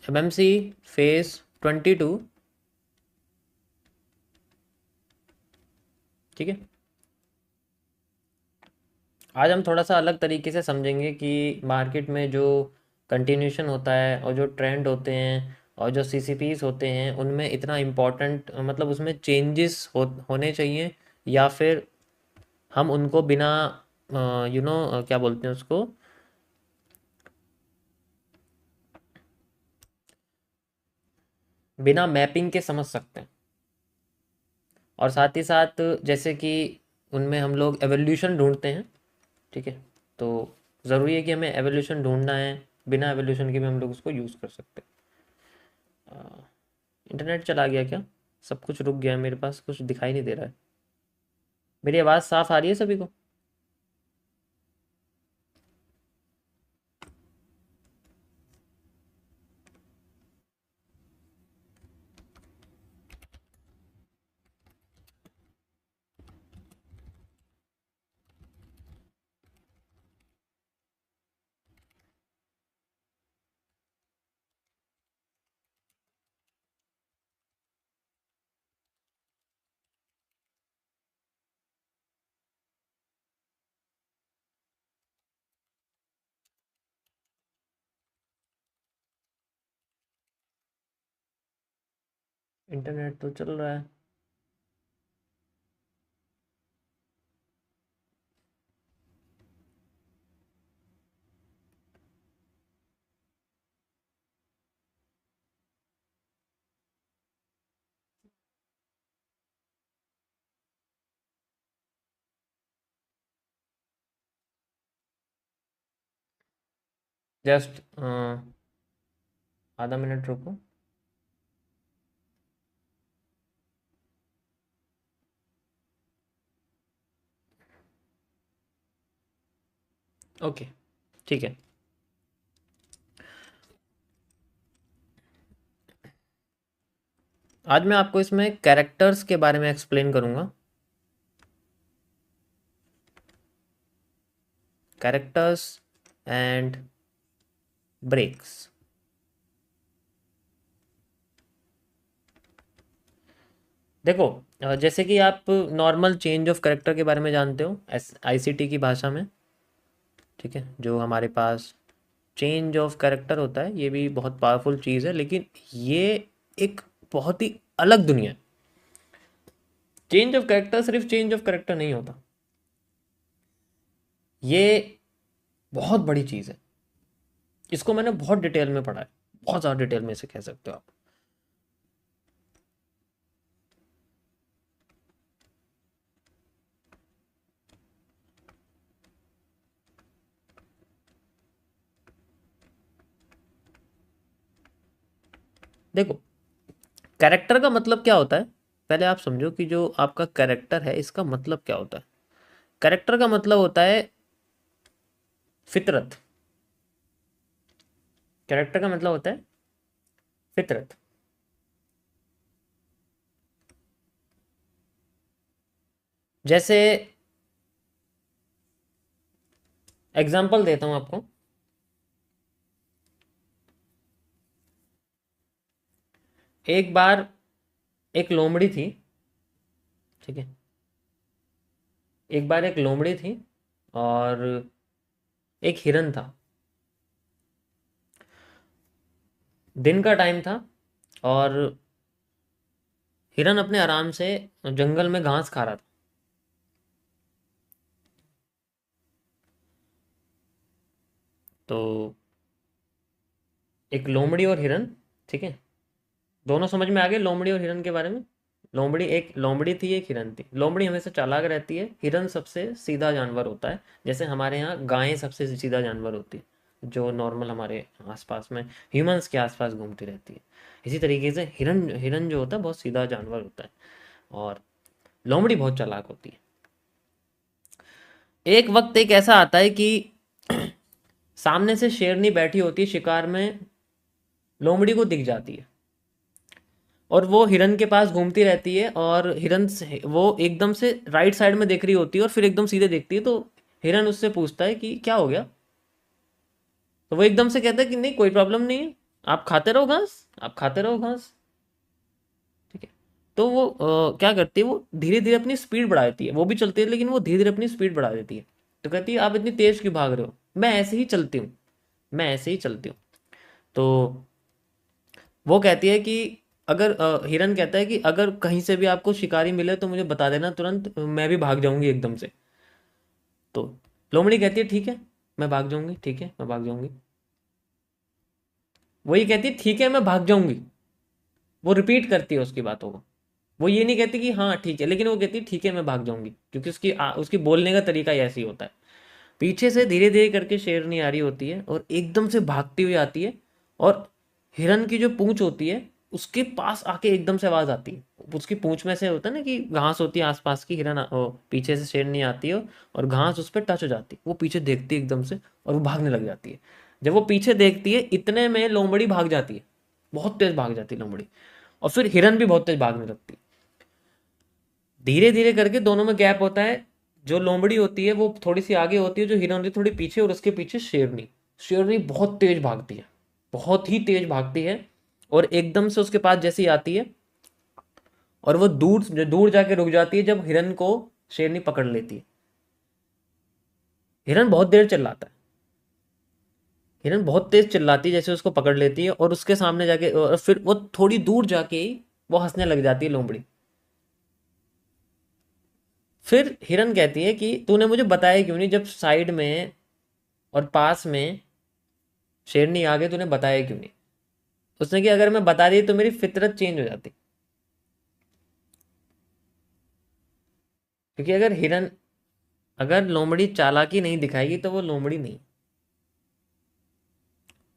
MMC phase 22। ठीक है, आज हम थोड़ा सा अलग तरीके से समझेंगे कि मार्केट में जो कंटिन्यूशन होता है और जो ट्रेंड होते हैं और जो सीसीपीस होते हैं उनमें इतना इम्पोर्टेंट, मतलब उसमें चेंजेस होने चाहिए, या फिर हम उनको बिना क्या बोलते हैं उसको, बिना मैपिंग के समझ सकते हैं। और साथ ही साथ जैसे कि उनमें हम लोग एवोल्यूशन ढूंढते हैं। ठीक है, तो ज़रूरी है कि हमें एवोल्यूशन ढूंढना है, बिना एवोल्यूशन के भी हम लोग उसको यूज़ कर सकते हैं। इंटरनेट चला गया क्या? सब कुछ रुक गया, मेरे पास कुछ दिखाई नहीं दे रहा है। मेरी आवाज़ साफ आ रही है सभी को? इंटरनेट तो चल रहा है। जस्ट आधा मिनट रुको। ओके, ठीक है। आज मैं आपको इसमें कैरेक्टर्स के बारे में एक्सप्लेन करूंगा। Characters and breaks. देखो, जैसे कि आप नॉर्मल चेंज ऑफ कैरेक्टर के बारे में जानते हो एस आईसीटी की भाषा में। ठीक है, जो हमारे पास चेंज ऑफ कैरेक्टर होता है ये भी बहुत पावरफुल चीज़ है, लेकिन ये एक बहुत ही अलग दुनिया है। चेंज ऑफ कैरेक्टर सिर्फ चेंज ऑफ कैरेक्टर नहीं होता, ये बहुत बड़ी चीज़ है। इसको मैंने बहुत डिटेल में पढ़ा है, बहुत ज़्यादा डिटेल में इसे कह सकते हो आप। देखो, कैरेक्टर का मतलब क्या होता है, पहले आप समझो कि जो आपका कैरेक्टर है इसका मतलब क्या होता है। कैरेक्टर का मतलब होता है फितरत। कैरेक्टर का मतलब होता है फितरत। जैसे एग्जाम्पल देता हूं आपको। एक बार एक लोमड़ी थी। ठीक है, एक बार एक लोमड़ी थी और एक हिरन था। दिन का टाइम था और हिरन अपने आराम से जंगल में घास खा रहा था। तो एक लोमड़ी और हिरन, ठीक है, दोनों समझ में आ गए लोमड़ी और हिरन के बारे में। लोमड़ी थी, एक हिरन थी। लोमड़ी हमेशा चालाक रहती है, हिरन सबसे सीधा जानवर होता है। जैसे हमारे यहाँ गायें सबसे सीधा जानवर होती है, जो नॉर्मल हमारे आसपास में ह्यूमंस के आसपास घूमती रहती है। इसी तरीके से हिरन हिरन जो होता है बहुत सीधा जानवर होता है, और लोमड़ी बहुत चालाक होती है। एक वक्त एक ऐसा आता है कि सामने से शेरनी बैठी होती है शिकार में, लोमड़ी को दिख जाती है और वो हिरन के पास घूमती रहती है, और हिरन से वो एकदम से राइट साइड में देख रही होती है और फिर एकदम सीधे देखती है। तो हिरन उससे पूछता है कि क्या हो गया। तो वो एकदम से कहता है कि नहीं, कोई प्रॉब्लम नहीं है। आप खाते रहो घास, आप खाते रहो घास, ठीक है। तो वो क्या करती है, वो धीरे धीरे अपनी स्पीड बढ़ा देती है, वो भी चलती है लेकिन वो धीरे धीरे अपनी स्पीड बढ़ा देती है। तो कहती है आप इतनी तेज क्यों भाग रहे हो, मैं ऐसे ही चलती हूँ, मैं ऐसे ही चलती हूँ। तो वो कहती है कि अगर हिरन कहता है कि अगर कहीं से भी आपको शिकारी मिले तो मुझे बता देना तुरंत, मैं भी भाग जाऊंगी एकदम से। तो लोमड़ी कहती है ठीक है, मैं भाग जाऊंगी, ठीक है मैं भाग जाऊंगी। वही कहती है ठीक है मैं भाग जाऊंगी, वो रिपीट करती है उसकी बातों को। वो ये नहीं कहती कि हाँ ठीक है, लेकिन वो कहती है ठीक है मैं भाग जाऊंगी, क्योंकि उसकी बोलने का तरीका ही ऐसे ही होता है। पीछे से धीरे धीरे करके शेरनी आ रही होती है और एकदम से भागती हुई आती है, और हिरन की जो पूंछ होती है उसके पास आके एकदम से आवाज आती है। उसकी पूंछ में से होता है ना कि घास होती है आसपास की, वो पीछे से शेरनी आती है और घास उस पर टच हो जाती है, वो पीछे देखती है एकदम से और वो भागने लग जाती है। जब वो पीछे देखती है इतने में लोमड़ी भाग जाती है, बहुत तेज भाग जाती है लोमड़ी, और फिर हिरन भी बहुत तेज भागने लगती है। धीरे धीरे करके दोनों में गैप होता है, जो लोमड़ी होती है वो थोड़ी सी आगे होती है, जो हिरन होती है थोड़ी पीछे, और उसके पीछे शेरनी। शेरनी बहुत तेज भागती है, बहुत ही तेज भागती है, और एकदम से उसके पास जैसे ही आती है, और वो दूर दूर जाके रुक जाती है जब हिरन को शेरनी पकड़ लेती है। हिरन बहुत देर चिल्लाता है, हिरन बहुत तेज चिल्लाती है जैसे उसको पकड़ लेती है, और उसके सामने जाके, और फिर वो थोड़ी दूर जाके ही वो हंसने लग जाती है लोमड़ी। फिर हिरन कहती है कि तूने मुझे बताया क्यों नहीं, जब साइड में और पास में शेरनी आ गई तूने बताया क्यों नहीं। उसने कि अगर मैं बता दी तो मेरी फितरत चेंज हो जाती, क्योंकि अगर लोमड़ी चालाकी नहीं दिखाएगी तो वो लोमड़ी नहीं।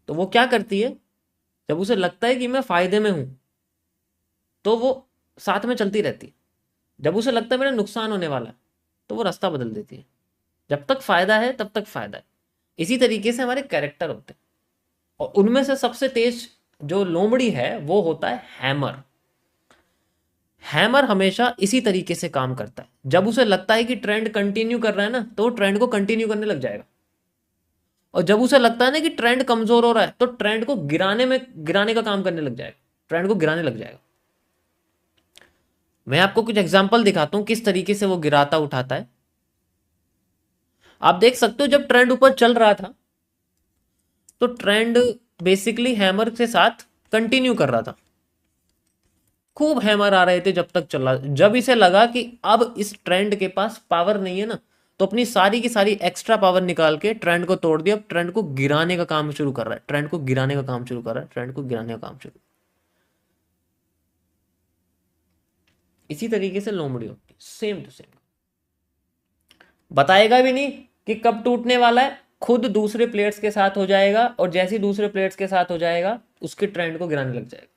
तो वो क्या करती है, जब उसे लगता है कि मैं फायदे में हूं तो वो साथ में चलती रहती है, जब उसे लगता है मेरा नुकसान होने वाला है तो वो रास्ता बदल देती है। जब तक फायदा है तब तक फायदा है। इसी तरीके से हमारे कैरेक्टर होते हैं, और उनमें से सबसे तेज जो लोमड़ी है वो होता है हैमर। हैमर हमेशा इसी तरीके से काम करता है, जब उसे लगता है कि ट्रेंड कंटिन्यू कर रहा है ना तो वो ट्रेंड को कंटिन्यू करने लग जाएगा, और जब उसे लगता है ना कि ट्रेंड कमजोर हो रहा है तो ट्रेंड को गिराने का काम करने लग जाएगा, ट्रेंड को गिराने लग जाएगा। मैं आपको कुछ एग्जांपल दिखाता हूं किस तरीके से वो गिराता उठाता है। आप देख सकते हो जब ट्रेंड ऊपर चल रहा था तो ट्रेंड बेसिकली हैमर के साथ कंटिन्यू कर रहा था, खूब हैमर आ रहे थे जब तक चला। जब इसे लगा कि अब इस ट्रेंड के पास पावर नहीं है ना, तो अपनी सारी की सारी एक्स्ट्रा पावर निकाल के ट्रेंड को तोड़ दिया, अब ट्रेंड को गिराने का काम शुरू कर रहा है, ट्रेंड को गिराने का काम शुरू कर रहा है, ट्रेंड को गिराने का काम शुरू। इसी तरीके से लोमड़ी होती है, सेम टू सेम। बताएगा भी नहीं कि कब टूटने वाला है, खुद दूसरे प्लेयर्स के साथ हो जाएगा, और जैसे ही दूसरे प्लेयर्स के साथ हो जाएगा उसके ट्रेंड को गिराने लग जाएगा।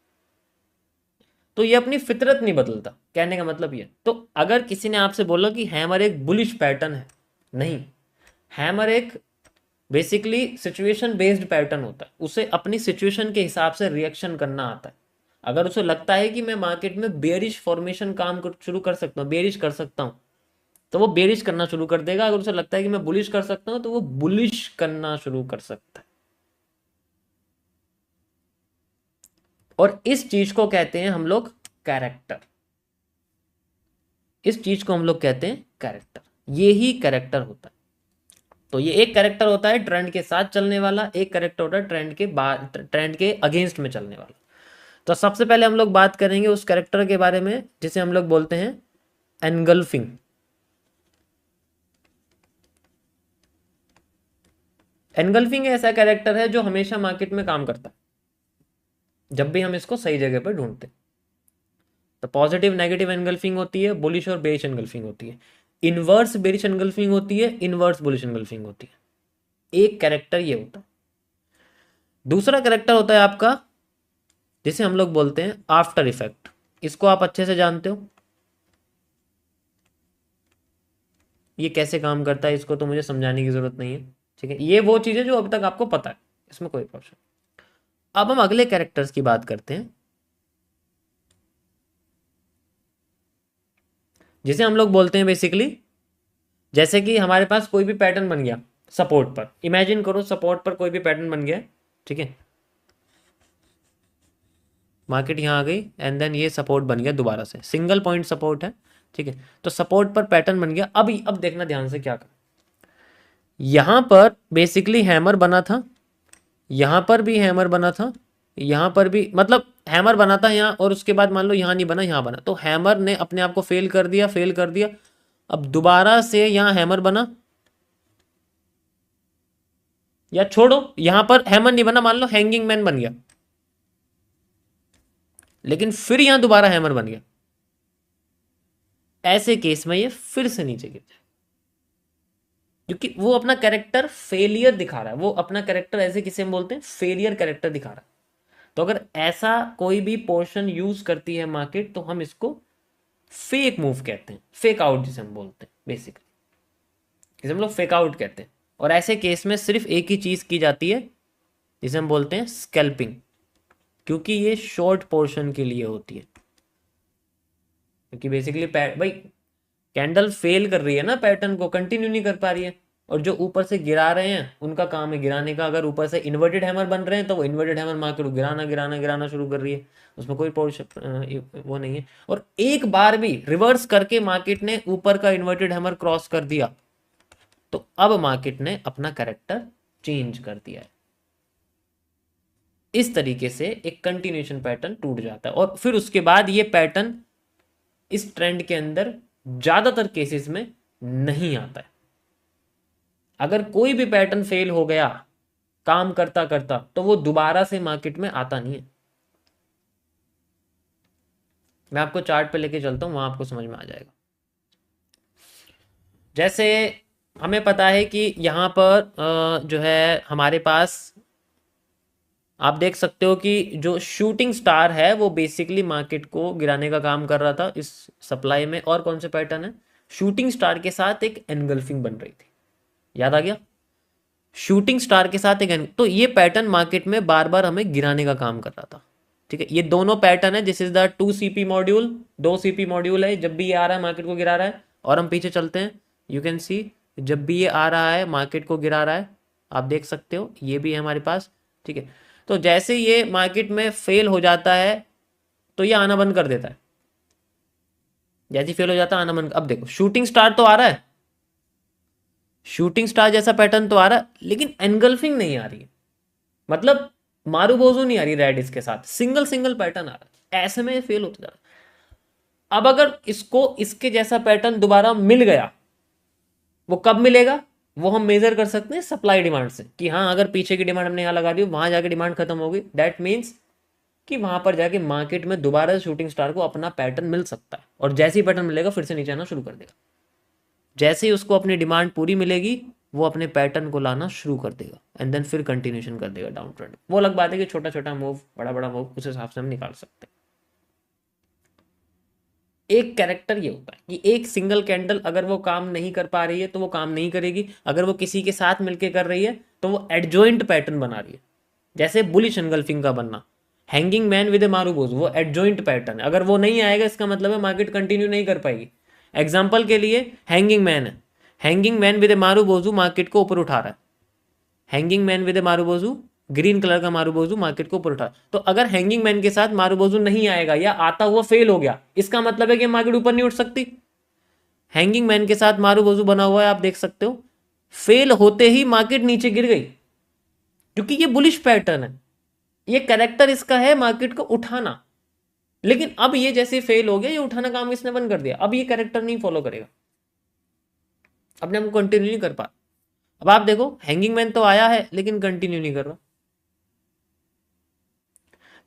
तो ये अपनी फितरत नहीं बदलता, कहने का मतलब ये। तो अगर किसी ने आपसे बोला कि हैमर एक बुलिश पैटर्न है, नहीं, हैमर एक बेसिकली सिचुएशन बेस्ड पैटर्न होता है, उसे अपनी सिचुएशन के हिसाब से रिएक्शन करना आता है। अगर उसे लगता है कि मैं मार्केट में बेरिश फॉर्मेशन शुरू कर सकता हूँ, बेरिश कर सकता हूँ, तो वो बेरिश करना शुरू कर देगा। अगर उसे लगता है कि मैं बुलिश कर सकता हूँ तो वो बुलिश करना शुरू कर सकता है। और इस चीज को कहते हैं हम लोग कैरेक्टर, इस चीज को हम लोग कहते हैं कैरेक्टर। ये ही कैरेक्टर होता है। तो ये एक कैरेक्टर होता है ट्रेंड के साथ चलने वाला, एक कैरेक्टर होता है ट्रेंड के अगेंस्ट में चलने वाला। तो सबसे पहले हम लोग बात करेंगे उस कैरेक्टर के बारे में जिसे हम लोग बोलते हैं एनगल्फिंग। एनगल्फिंग ऐसा कैरेक्टर है जो हमेशा मार्केट में काम करता है जब भी हम इसको सही जगह पर ढूंढते हैं। तो पॉजिटिव नेगेटिव एनगल्फिंग होती है, बुलिश और बेरिश एनगल्फिंग होती है, इनवर्स बेरिश एनगल्फिंग होती है, इनवर्स बुलिश एनगल्फिंग होती है। एक कैरेक्टर ये होता है। दूसरा कैरेक्टर होता है आपका जिसे हम लोग बोलते हैं आफ्टर इफेक्ट। इसको आप अच्छे से जानते हो, ये कैसे काम करता है इसको तो मुझे समझाने की जरूरत नहीं है, ठीक है। ये वो चीज है जो अभी तक आपको पता है, इसमें कोई प्रॉब्लम। अब हम अगले कैरेक्टर्स की बात करते हैं जिसे हम लोग बोलते हैं बेसिकली, जैसे कि हमारे पास कोई भी पैटर्न बन गया सपोर्ट पर, इमेजिन करो सपोर्ट पर कोई भी पैटर्न बन गया, ठीक है। मार्केट यहाँ आ गई एंड देन ये सपोर्ट बन गया दोबारा से, सिंगल पॉइंट सपोर्ट है, ठीक है। तो सपोर्ट पर पैटर्न बन गया। अब देखना ध्यान से क्या कर, यहां पर बेसिकली हैमर बना था, यहां पर भी हैमर बना था, यहां पर भी, मतलब हैमर बना था यहाँ, और उसके बाद मान लो यहां नहीं बना, यहां बना, तो हैमर ने अपने आप को फेल कर दिया, फेल कर दिया। अब दोबारा से यहां हैमर बना, या छोड़ो यहां पर हैमर नहीं बना, मान लो हैंगिंग मैन बन गया, लेकिन फिर यहां दोबारा हैमर बन गया। ऐसे केस में ये फिर से नीचे गिर जाए, क्योंकि वो अपना कैरेक्टर फेलियर दिखा रहा है, वो अपना कैरेक्टर ऐसे किसे हम बोलते हैं, फेलियर कैरेक्टर दिखा रहा है। तो अगर ऐसा कोई भी पोर्शन यूज करती है मार्केट, तो हम इसको फेक मूव कहते हैं, फेक आउट जिसे हम बोलते हैं, बेसिकली जिसे हम लोग फेक आउट कहते हैं। और ऐसे केस में सिर्फ एक ही चीज की जाती है, जिसे हम बोलते हैं स्कैल्पिंग, क्योंकि ये शॉर्ट पोर्शन के लिए होती है। क्योंकि बेसिकली भाई कैंडल फेल कर रही है ना, पैटर्न को कंटिन्यू नहीं कर पा रही है, और जो ऊपर से गिरा रहे हैं उनका काम है गिराने का। अगर ऊपर से इन्वर्टेड हैमर बन रहे हैं तो वो इन्वर्टेड हैमर मार्केट को गिराना गिराना गिराना शुरू कर रही है, उसमें कोई वो नहीं है। और एक बार भी रिवर्स करके मार्केट ने ऊपर का इन्वर्टेड हैमर क्रॉस कर दिया, तो अब मार्केट ने अपना कैरेक्टर चेंज कर दिया है। इस तरीके से एक कंटिन्यूएशन पैटर्न टूट जाता है, और फिर उसके बाद ये पैटर्न इस ट्रेंड के अंदर ज्यादातर केसेस में नहीं आता है। अगर कोई भी पैटर्न फेल हो गया काम करता करता, तो वो दोबारा से मार्केट में आता नहीं है। मैं आपको चार्ट पे लेके चलता हूं, वहां आपको समझ में आ जाएगा। जैसे हमें पता है कि यहां पर जो है हमारे पास आप देख सकते हो कि जो शूटिंग स्टार है वो बेसिकली मार्केट को गिराने का काम कर रहा था इस सप्लाई में। और कौन से पैटर्न है, शूटिंग स्टार के साथ एक एनगल्फिंग बन रही थी, याद आ गया, शूटिंग स्टार के साथ एक, तो ये पैटर्न मार्केट में बार बार हमें गिराने का काम कर रहा था, ठीक है। ये दोनों पैटर्न है, this is the 2 CP module, 2 CP module है। जब भी ये आ रहा है मार्केट को गिरा रहा है, और हम पीछे चलते हैं, यू कैन सी जब भी ये आ रहा है मार्केट को गिरा रहा है, आप देख सकते हो ये भी है हमारे पास, ठीक है। तो जैसे ये मार्केट में फेल हो जाता है तो ये आना बंद कर देता है, जैसे फेल हो जाता है आना बंद। अब देखो शूटिंग स्टार तो आ रहा है, शूटिंग स्टार जैसा पैटर्न तो आ रहा है, लेकिन एनगल्फिंग नहीं आ रही है, मतलब मारूबोजू नहीं आ रही रेड इसके साथ, सिंगल सिंगल पैटर्न आ रहा है, ऐसे में फेल होता जा रहा है। अब अगर इसको इसके जैसा पैटर्न दोबारा मिल गया, वो कब मिलेगा, वो हम मेजर कर सकते हैं सप्लाई डिमांड से, कि हाँ अगर पीछे की डिमांड हमने यहाँ लगा दी, वहां जाके डिमांड खत्म होगी, दैट मीन्स कि वहां पर जाके मार्केट में दोबारा शूटिंग स्टार को अपना पैटर्न मिल सकता है, और जैसे ही पैटर्न मिलेगा फिर से नीचे आना शुरू कर देगा। जैसे ही उसको अपनी डिमांड पूरी मिलेगी, वो अपने पैटर्न को लाना शुरू कर देगा, एंड देन फिर कंटिन्यूशन कर देगा डाउन ट्रेंड। वो अलग बात है कि छोटा छोटा मूव बड़ा बड़ा मूव उस हिसाब से हम निकाल सकते हैं। एक कैरेक्टर ये होता है कि एक सिंगल कैंडल अगर वो काम नहीं कर पा रही है तो वो काम नहीं करेगी, अगर वो किसी के साथ मिलकर कर रही है तो वो एडजॉइंट पैटर्न बना रही है। जैसे बुलिश एनगल्फिंग का बनना, हैंगिंग मैन विद ए मारूबोज, वो एडजॉइंट पैटर्न है, अगर वो नहीं आएगा इसका मतलब है मार्केट कंटिन्यू नहीं कर पाएगी। एग्जाम्पल के लिए हैंगिंग मैन है, hanging man with A marubozu market को ऊपर उठा रहा है, hanging man with A marubozu, green colour का मारूबोजू मार्केट को ऊपर उठा, तो अगर हैंगिंग मैन के साथ मारूबोजू नहीं आएगा या आता हुआ फेल हो गया, इसका मतलब है कि मार्केट ऊपर नहीं उठ सकती। हैंगिंग मैन के साथ मारूबोजू बना हुआ है, आप देख सकते हो, फेल होते ही मार्केट नीचे गिर गई, क्योंकि ये बुलिश पैटर्न है, ये कैरेक्टर इसका है मार्केट को उठाना। लेकिन अब ये जैसे फेल हो गया, ये उठाना काम इसने बंद कर दिया, अब ये कैरेक्टर नहीं फॉलो करेगा, अपने हमको कंटिन्यू नहीं कर पा। अब आप देखो हैंगिंग मैन तो आया है लेकिन कंटिन्यू नहीं कर रहा।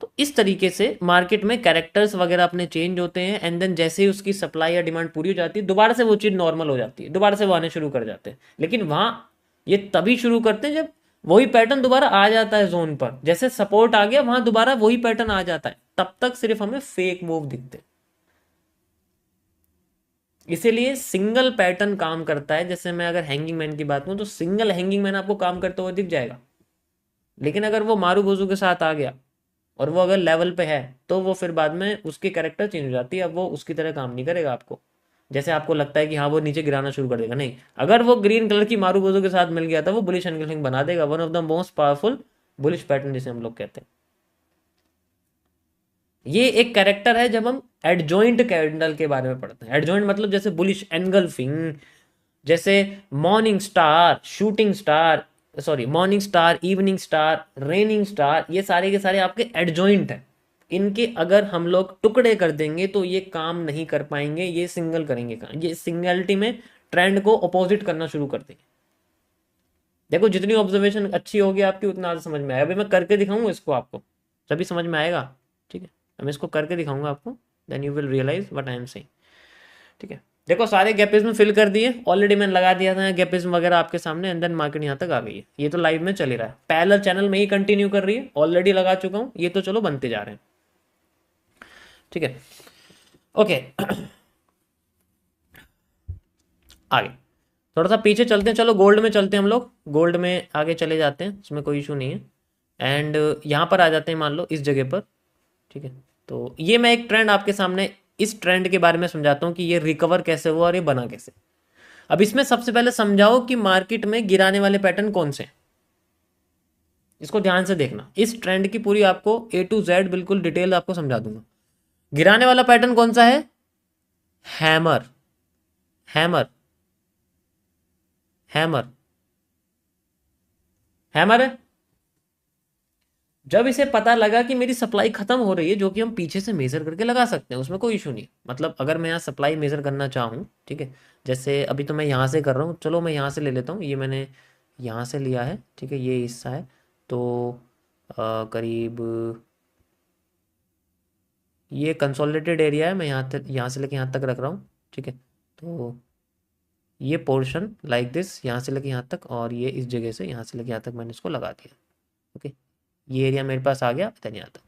तो इस तरीके से मार्केट में कैरेक्टर्स वगैरह अपने चेंज होते हैं, एंड देन जैसे ही उसकी सप्लाई या डिमांड पूरी हो जाती है, दोबारा से वो चीज नॉर्मल हो जाती है, दोबारा से वो आने शुरू कर जाते हैं। लेकिन वहां ये तभी शुरू करते हैं जब वही पैटर्न दोबारा आ जाता है जोन पर, जैसे सपोर्ट आ गया वहां दोबारा वही पैटर्न आ जाता है, तब तक सिर्फ हमें फेक मूव दिखते हैं। इसीलिए सिंगल पैटर्न काम करता है। जैसे मैं अगर हैंगिंग मैन की बात करूं तो सिंगल हैंगिंग मैन आपको काम करते हुए दिख जाएगा, लेकिन अगर वो मारूबोजू के साथ आ गया और वो अगर लेवल पे है, तो वो फिर बाद में उसकी कैरेक्टर चेंज हो जाती है, अब वो उसकी तरह काम नहीं करेगा आपको। जैसे आपको लगता है कि हाँ वो नीचे गिराना शुरू कर देगा, नहीं, अगर वो ग्रीन कलर की मारूबोजू के साथ मिल गया था, वो बुलिश एनगल्फिंग बना देगा, one of the most powerful bullish pattern जिसे हम लोग कहते हैं। ये एक कैरेक्टर है जब हम एडजॉइंट कैंडल के बारे में पढ़ते हैं। एडजॉइंट मतलब जैसे बुलिश एनगल्फिंग, जैसे morning star, shooting star, sorry morning star, evening star, raining star, ये सारे के सारे आपके एडजॉइंट हैं। इनके अगर हम लोग टुकड़े कर देंगे तो ये काम नहीं कर पाएंगे, ये सिंगल करेंगे काम, ये सिंगलिटी में ट्रेंड को अपोजिट करना शुरू कर देंगे। देखो जितनी ऑब्जर्वेशन अच्छी होगी आपकी उतना ज़्यादा समझ में आएगा। अभी मैं करके दिखाऊंगा इसको आपको, तभी समझ में आएगा। ठीक है, मैं इसको करके दिखाऊंगा आपको, then you will realise what I am saying. ठीक है, देखो सारे गैपिज्म फिल कर दिए ऑलरेडी, मैंने लगा दिया था गैपिज्म वगैरह आपके सामने, एंड देन मार्केट यहाँ तक आ गई है। ये तो लाइव में चल ही रहा है, पैरेलल चैनल में ही कंटिन्यू कर रही है, ऑलरेडी लगा चुका हूँ, ये तो चलो बनते जा रहे हैं। ठीक है, ओके आगे थोड़ा सा पीछे चलते हैं, चलो गोल्ड में चलते हैं हम लोग, गोल्ड में आगे चले जाते हैं, इसमें कोई इशू नहीं है। एंड यहाँ पर आ जाते हैं मान लो इस जगह पर। ठीक है, तो ये मैं एक ट्रेंड आपके सामने, इस ट्रेंड के बारे में समझाता हूँ कि ये रिकवर कैसे हुआ और ये बना कैसे। अब इसमें सबसे पहले समझाओ कि मार्केट में गिराने वाले पैटर्न कौन से हैं, इसको ध्यान से देखना। इस ट्रेंड की पूरी आपको A to Z बिल्कुल डिटेल आपको समझा दूंगा। गिराने वाला पैटर्न कौन सा है? हैमर, हैमर, हैमर, हैमर है। जब इसे पता लगा कि मेरी सप्लाई खत्म हो रही है, जो कि हम पीछे से मेजर करके लगा सकते हैं, उसमें कोई इशू नहीं, मतलब अगर मैं यहाँ सप्लाई मेजर करना चाहूँ, ठीक है, जैसे अभी तो मैं यहाँ से कर रहा हूँ, चलो मैं यहाँ से ले लेता हूँ, ये मैंने यहाँ से लिया है, ठीक है, ये हिस्सा है, तो करीब ये कंसोलिडेटेड एरिया है, मैं यहाँ से लेके यहाँ तक रख रहा हूँ। ठीक है, तो ये पोर्शन लाइक दिस, यहाँ से लेके यहाँ तक, और ये इस जगह से यहाँ से लेके यहाँ तक मैंने इसको लगा दिया। ओके, ये एरिया मेरे पास आ गया इधर यहाँ तक।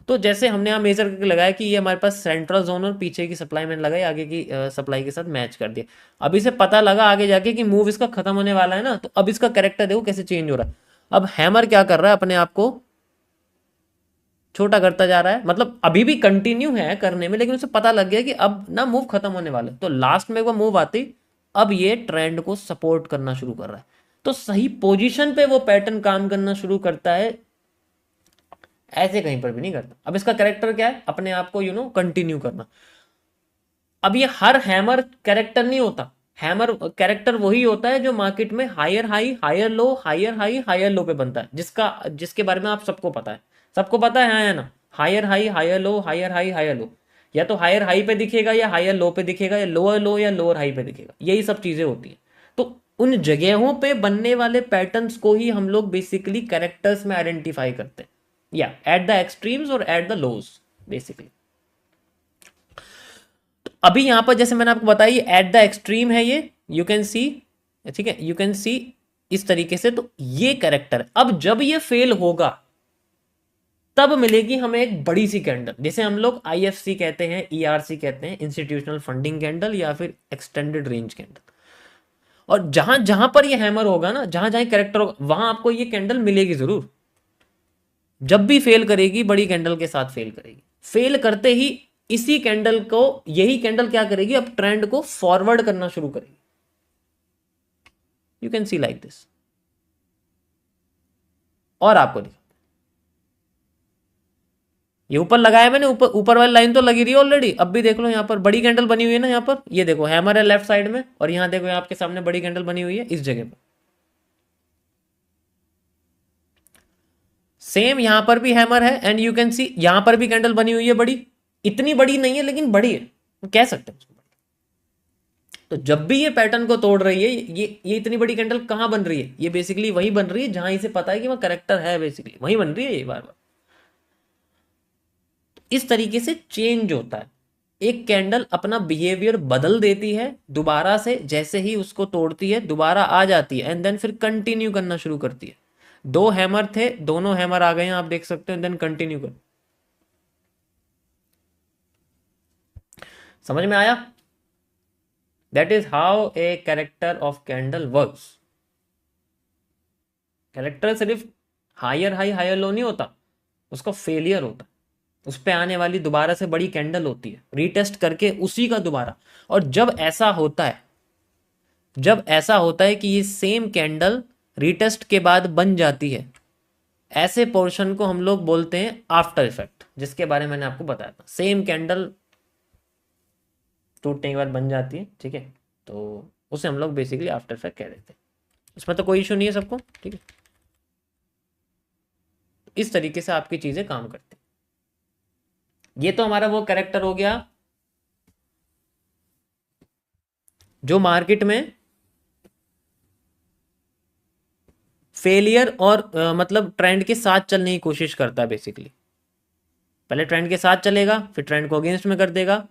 तो जैसे हमने यहाँ मेजर करके लगाया कि ये हमारे पास सेंट्रल जोन और पीछे की सप्लाई मैंने लगाई, आगे की सप्लाई के साथ मैच कर दिया। अब इसे पता लगा आगे जाके कि मूव इसका खत्म होने वाला है ना, तो अब इसका कैरेक्टर देखो कैसे चेंज हो रहा है। अब हैमर क्या कर रहा है, अपने आप को छोटा करता जा रहा है, मतलब अभी भी कंटिन्यू है करने में, लेकिन उसे पता लग गया कि अब ना मूव खत्म होने वाला है। तो लास्ट में वो मूव आती, अब ये ट्रेंड को सपोर्ट करना शुरू कर रहा है, तो सही पोजीशन पे वो पैटर्न काम करना शुरू करता है, ऐसे कहीं पर भी नहीं करता। अब इसका कैरेक्टर क्या है, अपने आप को कंटिन्यू करना। अब ये हर हैमर कैरेक्टर नहीं होता, हैमर कैरेक्टर वही होता है जो मार्केट में higher high, higher low, higher high, higher low पे बनता है, जिसके बारे में आप सबको पता है, सबको पता है, हाँ या ना? Higher high, higher low, higher high, higher low, या तो हायर हाई पे दिखेगा, या हायर लो पे दिखेगा, या लोअर लो या लोअर हाई पे दिखेगा, यही सब चीजें होती हैं। तो उन जगहों पे बनने वाले पैटर्न्स को ही हम लोग बेसिकली कैरेक्टर्स में आइडेंटिफाई करते हैं, या एट द एक्सट्रीम्स और एट द लोज बेसिकली। तो अभी यहां पर जैसे मैंने आपको बताया एट द एक्सट्रीम है ये, यू कैन सी, ठीक है, यू कैन सी इस तरीके से। तो ये कैरेक्टर अब जब ये फेल होगा तब मिलेगी हमें एक बड़ी सी कैंडल, जिसे हम लोग IFC कहते हैं, ERC कहते हैं, इंस्टीट्यूशनल फंडिंग कैंडल, या फिर एक्सटेंडेड रेंज कैंडल। और जहां जहां पर ये हैमर होगा ना, जहां जहां कैरेक्टर होगा, वहां आपको ये कैंडल मिलेगी जरूर। जब भी फेल करेगी बड़ी कैंडल के साथ फेल करेगी, फेल करते ही इसी कैंडल को, यही कैंडल क्या करेगी, अब ट्रेंड को फॉरवर्ड करना शुरू करेगी। You can see like this. और आपको दिखा, ये ऊपर लगाया मैंने, ऊपर ऊपर वाली लाइन तो लगी रही है ऑलरेडी। अब भी देख लो यहाँ पर बड़ी कैंडल बनी हुई है ना, यहाँ पर ये देखो हैमर है लेफ्ट साइड में, और यहाँ देखो आपके सामने बड़ी कैंडल बनी हुई है इस जगह पर। सेम यहां पर भी हैमर है, एंड यू कैन सी यहां पर भी कैंडल बनी हुई है बड़ी, इतनी बड़ी नहीं है लेकिन बड़ी है, कह सकते हैं। तो जब भी ये पैटर्न को तोड़ रही है, ये इतनी बड़ी कैंडल कहां बन रही है, ये बेसिकली वही बन रही है जहां इसे पता है कि वह करेक्टर है, बेसिकली वही बन रही है ये बार बार। इस तरीके से चेंज होता है, एक कैंडल अपना बिहेवियर बदल देती है दोबारा से, जैसे ही उसको तोड़ती है दोबारा आ जाती है, एंड देन फिर कंटिन्यू करना शुरू करती है। दो हैमर थे, दोनों हैमर आ गए हैं, आप देख सकते हो, देन कंटिन्यू कर। समझ में आया? That is how a character of candle works. Character सिर्फ हायर हाई हायर लो नहीं होता, उसका फेलियर होता, उस पे आने वाली दोबारा से बड़ी कैंडल होती है, रीटेस्ट करके उसी का दोबारा। और जब ऐसा होता है, जब ऐसा होता है कि ये सेम कैंडल रीटेस्ट के बाद बन जाती है, ऐसे पोर्शन को हम लोग बोलते हैं आफ्टर इफेक्ट। जिसके बारे में मैंने आपको बताया था। सेम कैंडल टूटने के बाद बन जाती है, ठीक है, तो उसे हम लोग बेसिकली आफ्टर इफेक्ट कह देते हैं। इसमें तो कोई इशू नहीं है सबको, ठीक है। इस तरीके से आपकी चीजें काम करती हैं। ये तो हमारा वो कैरेक्टर हो गया जो मार्केट में फेलियर और मतलब ट्रेंड के साथ चलने की कोशिश करता है बेसिकली। पहले ट्रेंड के साथ चलेगा, फिर ट्रेंड को अगेंस्ट में कर देगा,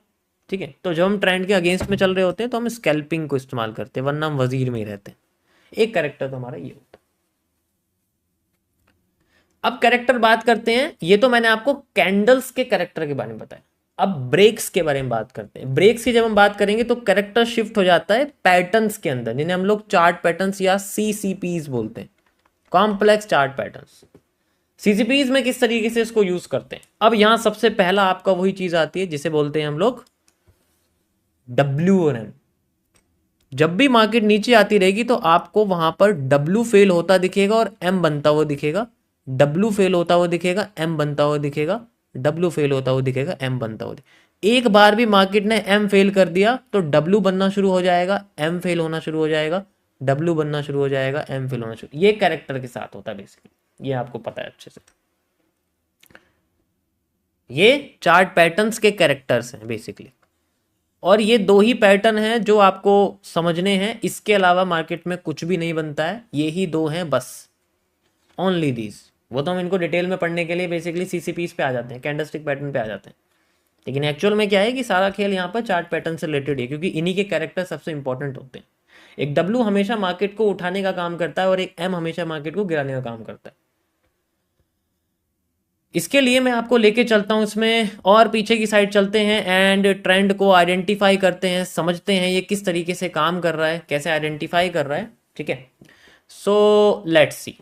ठीक है। तो जब हम ट्रेंड के अगेंस्ट में चल रहे होते हैं तो हम स्कैल्पिंग को इस्तेमाल करते हैं, वरना हम वजीर में ही रहते हैं। एक कैरेक्टर तो हमारा ये होता है। अब कैरेक्टर बात करते हैं, ये तो मैंने आपको कैंडल्स के कैरेक्टर के बारे में बताया। अब ब्रेक्स के बारे में बात करते हैं। ब्रेक्स की जब हम बात करेंगे तो कैरेक्टर शिफ्ट हो जाता है पैटर्न्स के अंदर, जिन्हें हम लोग चार्ट पैटर्न्स या सीसीपीज बोलते हैं, कॉम्प्लेक्स चार्ट पैटर्न्स। सीसीपीज में किस तरीके से इसको यूज करते हैं। अब यहां सबसे पहला आपका वही चीज आती है जिसे बोलते हैं हम लोग डब्ल्यू और एम। जब भी मार्केट नीचे आती रहेगी तो आपको वहां पर डब्ल्यू फेल होता दिखेगा और एम बनता हुआ दिखेगा, डब्ल्यू फेल होता हुआ दिखेगा, एम बनता हुआ दिखेगा, डब्ल्यू फेल होता हुआ दिखेगा, एम बनता हुआ दिखेगा। एक बार भी मार्केट ने एम फेल कर दिया तो डब्ल्यू बनना शुरू हो जाएगा, एम फेल होना शुरू हो जाएगा, डब्ल्यू बनना शुरू हो जाएगा, एम फेल होना शुरू। ये कैरेक्टर के साथ होता है बेसिकली, ये आपको पता है अच्छे से। ये चार्ट पैटर्न्स के कैरेक्टर्स हैं बेसिकली, और ये दो ही पैटर्न हैं जो आपको समझने हैं। इसके अलावा मार्केट में कुछ भी नहीं बनता है, ये ही दो हैं बस, ओनली दीज। वो तो हम इनको डिटेल में पढ़ने के लिए बेसिकली सीसीपीस पे आ जाते हैं, कैंडलस्टिक पैटर्न पे आ जाते हैं। लेकिन एक्चुअल में क्या है कि सारा खेल यहाँ पर चार्ट पैटर्न से रिलेटेड है, क्योंकि इन्हीं के कैरेक्टर सबसे इंपॉर्टेंट होते हैं। एक डब्ल्यू हमेशा मार्केट को उठाने का काम करता है और एक एम हमेशा मार्केट को गिराने का काम करता है। इसके लिए मैं आपको लेके चलता हूं इसमें, और पीछे की साइड चलते हैं एंड ट्रेंड को आइडेंटिफाई करते हैं, समझते हैं ये किस तरीके से काम कर रहा है, कैसे आइडेंटिफाई कर रहा है, ठीक है। So let's see.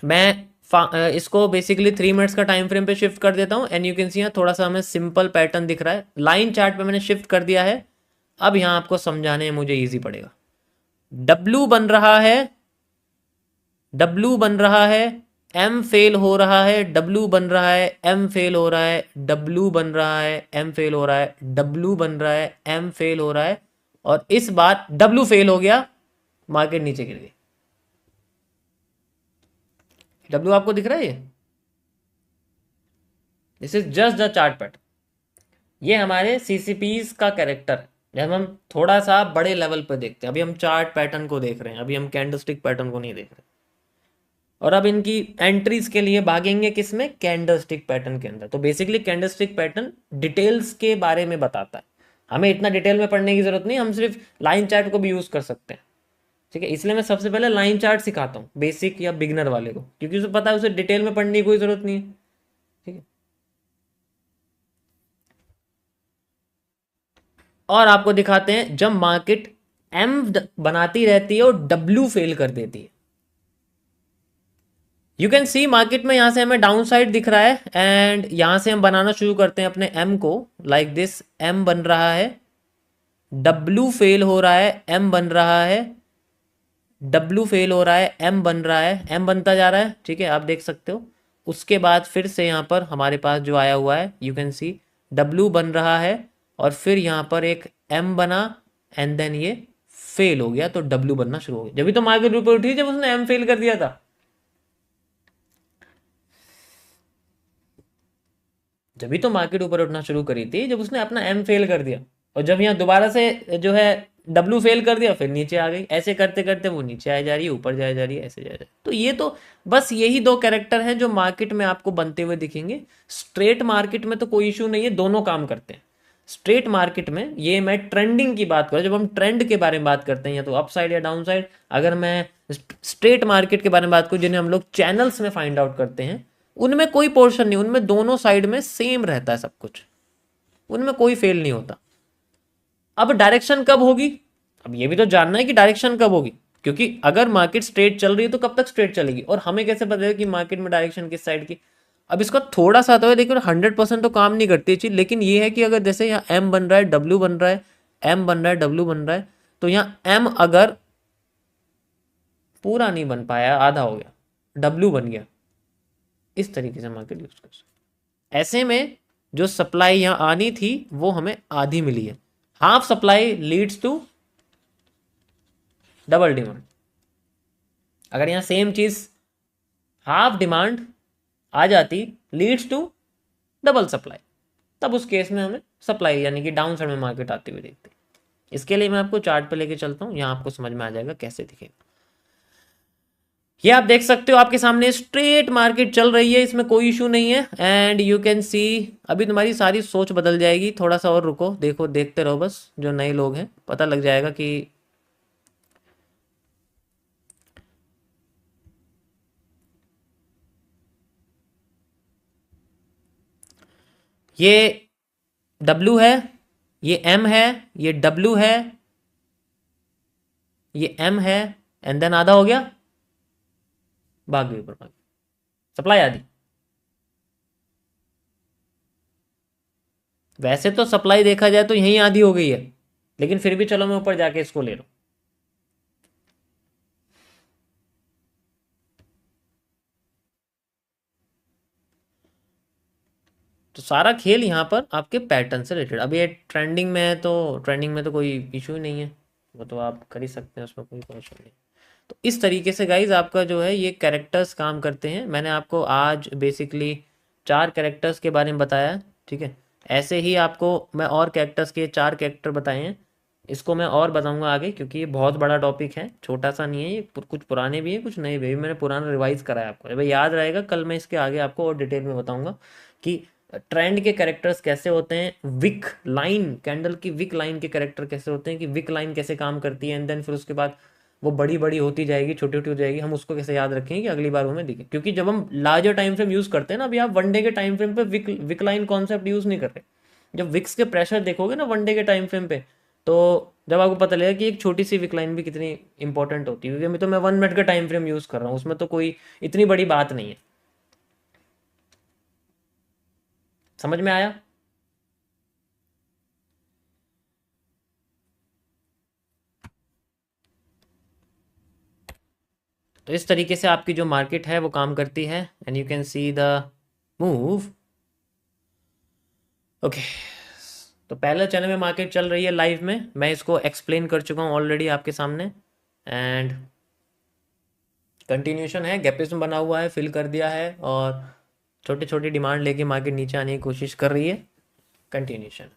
मैं इसको बेसिकली 3 मिनट्स का टाइम फ्रेम पे शिफ्ट कर देता हूं एंड यू कैन सी थोड़ा सा हमें सिंपल पैटर्न दिख रहा है। लाइन चार्ट पे मैंने शिफ्ट कर दिया है। अब यहां आपको समझाने में मुझे ईजी पड़ेगा। डब्ल्यू बन रहा है, डब्ल्यू बन रहा है, एम फेल हो रहा है, डब्ल्यू बन रहा है, एम फेल हो रहा है, डब्ल्यू बन रहा है, एम फेल हो रहा है, डब्ल्यू बन रहा है, एम फेल हो रहा है, और इस बार डब्ल्यू फेल हो गया, मार्केट नीचे गिर गई। डब्ल्यू आपको दिख रहा है, ये this is just the chart pattern. ये हमारे सीसीपीज का कैरेक्टर है। जब हम थोड़ा सा बड़े लेवल पर देखते हैं, अभी हम चार्ट पैटर्न को देख रहे हैं, अभी हम कैंडलस्टिक पैटर्न को नहीं देख रहे, और अब इनकी एंट्रीज के लिए भागेंगे किसमें, कैंडलस्टिक पैटर्न के अंदर। तो बेसिकली कैंडलस्टिक पैटर्न डिटेल्स के बारे में बताता है, हमें इतना डिटेल में पढ़ने की जरूरत नहीं, हम सिर्फ लाइन चार्ट को भी यूज कर सकते हैं, ठीक है। इसलिए मैं सबसे पहले लाइन चार्ट सिखाता हूँ बेसिक या बिगनर वाले को, क्योंकि उसे पता है उसे डिटेल में पढ़ने की कोई जरूरत नहीं है, ठीक है। और आपको दिखाते हैं जब मार्केट एम बनाती रहती है और डब्ल्यू फेल कर देती है। यू कैन सी मार्केट में यहां से हमें डाउन साइड दिख रहा है एंड यहां से हम बनाना शुरू करते हैं अपने एम को, लाइक दिस। एम बन रहा है, डब्ल्यू फेल हो रहा है, एम बन रहा है, डब्ल्यू फेल हो रहा है, एम बन रहा है, एम बनता जा रहा है, ठीक है, आप देख सकते हो। उसके बाद फिर से यहाँ पर हमारे पास जो आया हुआ है, यू कैन सी डब्ल्यू बन रहा है और फिर यहाँ पर एक एम बना एंड देन ये फेल हो गया, तो डब्ल्यू बनना शुरू हो गया। जब भी तो मार्केट ऊपर उठी जब उसने एम फेल कर दिया था, जब भी तो मार्केट ऊपर उठना शुरू करी थी जब उसने अपना एम फेल कर दिया, और जब यहाँ दोबारा से जो है डब्ल्यू फेल कर दिया, फिर नीचे आ गई। ऐसे करते करते वो नीचे आ जा रही है, ऊपर जाए जा रही है, ऐसे जाए जा रही है। तो ये तो बस यही दो कैरेक्टर हैं जो मार्केट में आपको बनते हुए दिखेंगे। स्ट्रेट मार्केट में तो कोई इशू नहीं है, दोनों काम करते हैं। स्ट्रेट मार्केट में ये मैं ट्रेंडिंग की बात करूं, जब हम ट्रेंड के बारे में बात करते हैं या तो अप साइड या डाउन साइड, अगर मैं स्ट्रेट मार्केट के बारे में बात करूं जिन्हें हम लोग चैनल्स में फाइंड आउट करते हैं, उनमें कोई पोर्शन नहीं, उनमें दोनों साइड में सेम रहता है सब कुछ, उनमें कोई फेल नहीं होता। अब डायरेक्शन कब होगी, अब ये भी तो जानना है कि डायरेक्शन कब होगी, क्योंकि अगर मार्केट स्ट्रेट चल रही है तो कब तक स्ट्रेट चलेगी, और हमें कैसे पता है कि मार्केट में डायरेक्शन किस साइड की। अब इसका थोड़ा सा तो है, लेकिन 100% तो काम नहीं करती चीज। लेकिन ये है कि अगर जैसे यहाँ एम बन रहा है, डब्ल्यू बन रहा है, एम बन रहा है, डब्ल्यू बन रहा है, तो यहाँ एम अगर पूरा नहीं बन पाया, आधा हो गया, डब्ल्यू बन गया, इस तरीके से मार्केट यूज कर सकते। ऐसे में जो सप्लाई यहाँ आनी थी वो हमें आधी मिली है। Half supply leads to double demand. अगर यहाँ सेम चीज हाफ डिमांड आ जाती लीड्स टू डबल सप्लाई, तब उस केस में हमें सप्लाई यानी कि डाउन साइड में मार्केट आती हुई देखती। इसके लिए मैं आपको चार्ट पे लेके चलता हूँ, यहाँ आपको समझ में आ जाएगा कैसे दिखेगा। ये आप देख सकते हो आपके सामने स्ट्रेट मार्केट चल रही है, इसमें कोई इशू नहीं है। एंड यू कैन सी अभी तुम्हारी सारी सोच बदल जाएगी। थोड़ा सा और रुको, देखो देखते रहो बस, जो नए लोग हैं पता लग जाएगा कि ये W है, ये M है, ये W है, ये M है, एंड देन आधा हो गया, भाग गई ऊपर, भाग सप्लाई आधी। वैसे तो सप्लाई देखा जाए तो यहीं आधी हो गई है, लेकिन फिर भी चलो मैं ऊपर जाके इसको ले लूं। तो सारा खेल यहाँ पर आपके पैटर्न से रिलेटेड। अभी ये ट्रेंडिंग में है तो ट्रेंडिंग में तो कोई इशू ही नहीं है, वो तो आप कर ही सकते हैं, उसमें कोई क्वेश्चन नहीं। तो इस तरीके से गाइज आपका जो है ये कैरेक्टर्स काम करते हैं। मैंने आपको आज बेसिकली 4 कैरेक्टर्स के बारे में बताया है, ठीक है। ऐसे ही आपको मैं और कैरेक्टर्स के 4 कैरेक्टर बताए हैं, इसको मैं और बताऊंगा आगे, क्योंकि ये बहुत बड़ा टॉपिक है, छोटा सा नहीं है ये। कुछ पुराने भी हैं कुछ नए भी। मैंने पुराना रिवाइज करा है आपको, भाई याद रहेगा। कल मैं इसके आगे आपको और डिटेल में बताऊंगा कि ट्रेंड के कैरेक्टर्स कैसे होते हैं, विक लाइन कैंडल की विक लाइन के कैरेक्टर कैसे होते हैं, कि विक लाइन कैसे काम करती है, एंड देन फिर उसके बाद वो बड़ी बड़ी होती जाएगी, छोटी छोटी हो जाएगी। हम उसको कैसे याद रखेंगे कि अगली बार हमें दिखे, क्योंकि जब हम लार्जर टाइम फ्रेम यूज करते हैं ना, अभी आप वन डे के टाइम फ्रेम पे विक लाइन कॉन्सेप्ट यूज नहीं कर रहे। जब विक्स के प्रेशर देखोगे ना वन डे के टाइम फ्रेम पे, तो जब आपको पता लगेगा कि एक छोटी सी विक लाइन भी कितनी इंपॉर्टेंट होती है। क्योंकि अभी तो मैं 1 मिनट का टाइम फ्रेम यूज कर रहा हूँ, उसमें तो कोई इतनी बड़ी बात नहीं है। समझ में आया? तो इस तरीके से आपकी जो मार्केट है वो काम करती है, and you can see the move. Okay, तो पहले चैनल में मार्केट चल रही है लाइव में, मैं इसको एक्सप्लेन कर चुका हूँ ऑलरेडी आपके सामने। एंड कंटिन्यूशन है, गैपिज्म बना हुआ है, फिल कर दिया है, और छोटी छोटी डिमांड लेके मार्केट नीचे आने की कोशिश कर रही है। कंटिन्यूशन।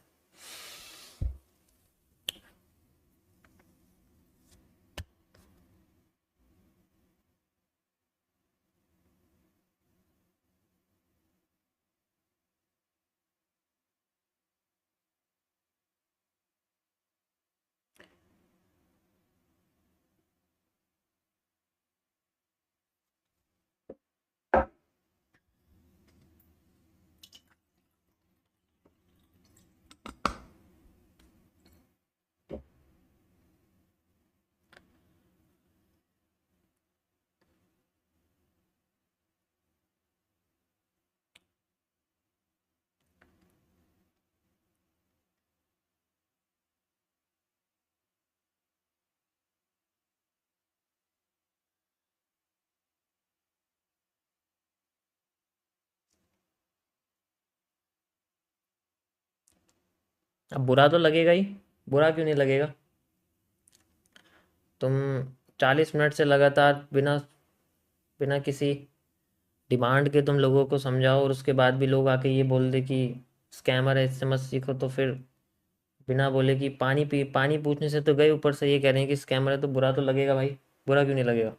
अब बुरा तो लगेगा ही, बुरा क्यों नहीं लगेगा। तुम 40 मिनट से लगातार बिना बिना किसी डिमांड के तुम लोगों को समझाओ, और उसके बाद भी लोग आके ये बोल दे कि स्कैमर है, इससे मत सीखो, तो फिर बिना बोले कि पानी पूछने से तो गए, ऊपर से ये कह रहे हैं कि स्कैमर है, तो बुरा तो लगेगा भाई। बुरा क्यों नहीं लगेगा।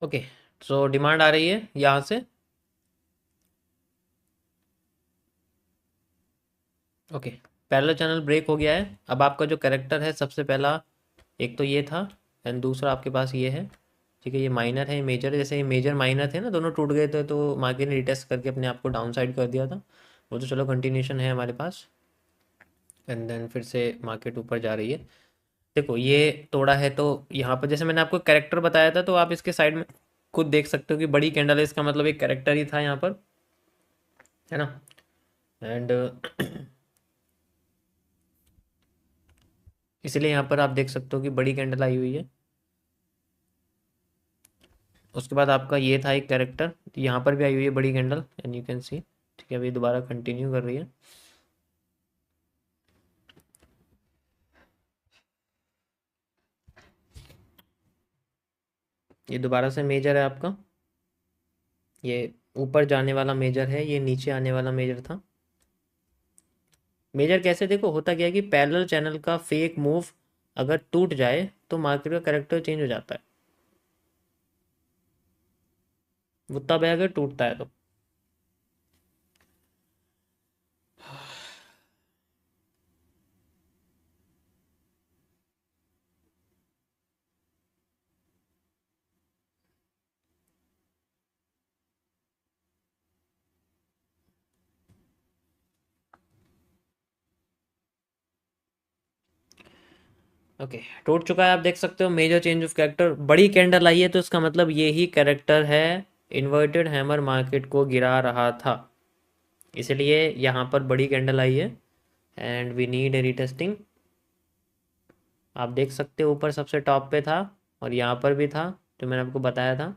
ओके, सो डिमांड आ रही है यहाँ से। ओके, पैरेलल चैनल ब्रेक हो गया है। अब आपका जो कैरेक्टर है सबसे पहला, एक तो ये था, एंड दूसरा आपके पास ये है, ठीक है, ये माइनर है, मेजर है, जैसे ये मेजर माइनर थे ना, दोनों टूट गए थे तो मार्केट ने रिटेस्ट करके अपने आप को डाउन साइड कर दिया था। वो तो चलो कंटिन्यूशन है हमारे पास, एंड देन फिर से मार्केट ऊपर जा रही है। देखो ये तोड़ा है तो यहाँ पर जैसे मैंने आपको कैरेक्टर बताया था, तो आप इसके साइड में खुद देख सकते हो कि बड़ी कैंडल है, इसका मतलब एक कैरेक्टर ही था यहाँ पर, है ना। एंड इसलिए यहाँ पर आप देख सकते हो कि बड़ी कैंडल आई हुई है। उसके बाद आपका ये था एक कैरेक्टर, यहाँ पर भी आई हुई है बड़ी candle, and you can see, ठीक है, अभी दोबारा कंटिन्यू कर रही है। ये दोबारा से मेजर है आपका, ये ऊपर जाने वाला मेजर है, ये नीचे आने वाला मेजर था। मेजर कैसे, देखो होता क्या है कि पैरेलल चैनल का फेक मूव अगर टूट जाए तो मार्केट का करेक्टर चेंज हो जाता है, वो तब है अगर टूटता है तो। ओके, टूट चुका है, आप देख सकते हो मेजर चेंज ऑफ कैरेक्टर, बड़ी कैंडल आई है तो इसका मतलब ये ही कैरेक्टर है, इन्वर्टेड हैमर मार्केट को गिरा रहा था, इसलिए यहाँ पर बड़ी कैंडल आई है, and we need a retesting. आप देख सकते हो ऊपर सबसे टॉप पे था, और यहाँ पर भी था, जो मैंने आपको बताया था।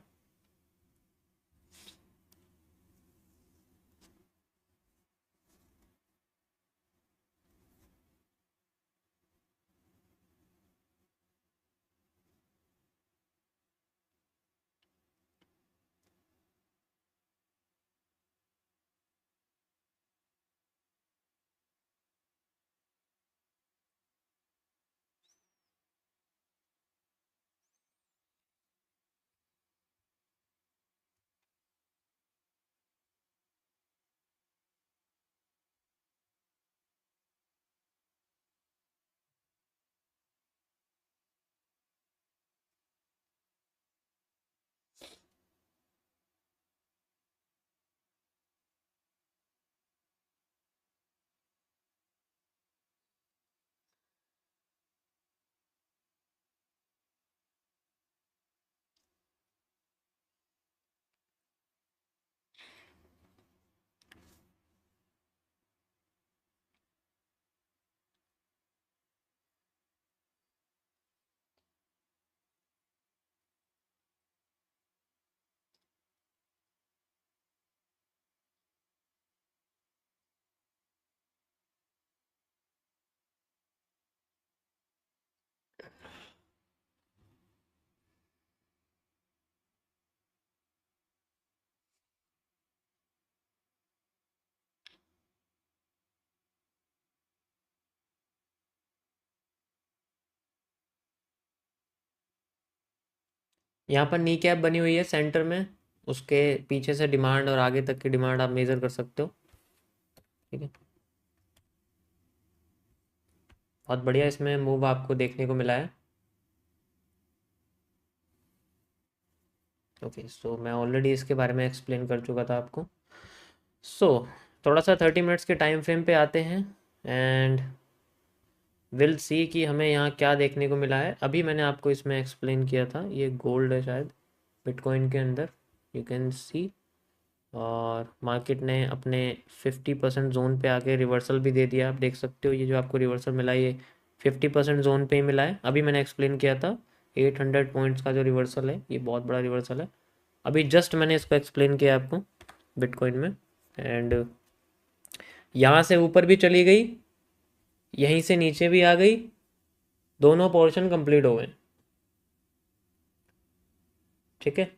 यहाँ पर नी कैप बनी हुई है सेंटर में, उसके पीछे से डिमांड और आगे तक की डिमांड आप मेजर कर सकते हो, ठीक है। बहुत बढ़िया इसमें मूव आपको देखने को मिला है। ओके, सो मैं ऑलरेडी इसके बारे में एक्सप्लेन कर चुका था आपको। सो थोड़ा सा 30 मिनट्स के टाइम फ्रेम पे आते हैं, एंड विल सी कि हमें यहाँ क्या देखने को मिला है। अभी मैंने आपको इसमें एक्सप्लेन किया था, ये गोल्ड है शायद बिटकॉइन के अंदर, यू कैन सी, और मार्केट ने अपने 50% जोन पे आके रिवर्सल भी दे दिया, आप देख सकते हो, ये जो आपको रिवर्सल मिला है ये 50% जोन पे ही मिला है। अभी मैंने एक्सप्लेन किया था 800 पॉइंट्स का जो रिवर्सल है, ये बहुत बड़ा रिवर्सल है। अभी जस्ट मैंने इसको एक्सप्लेन किया आपको बिटकॉइन में, एंड यहाँ से ऊपर भी चली गई, यहीं से नीचे भी आ गई, दोनों पोर्शन कंप्लीट हो गए, ठीक है।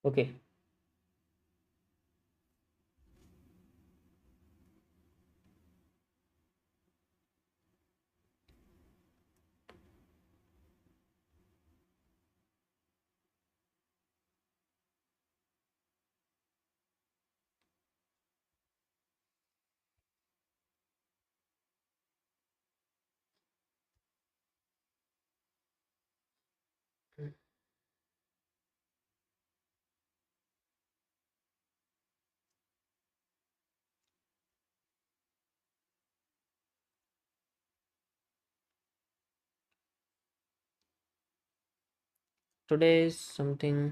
Okay. Today is something.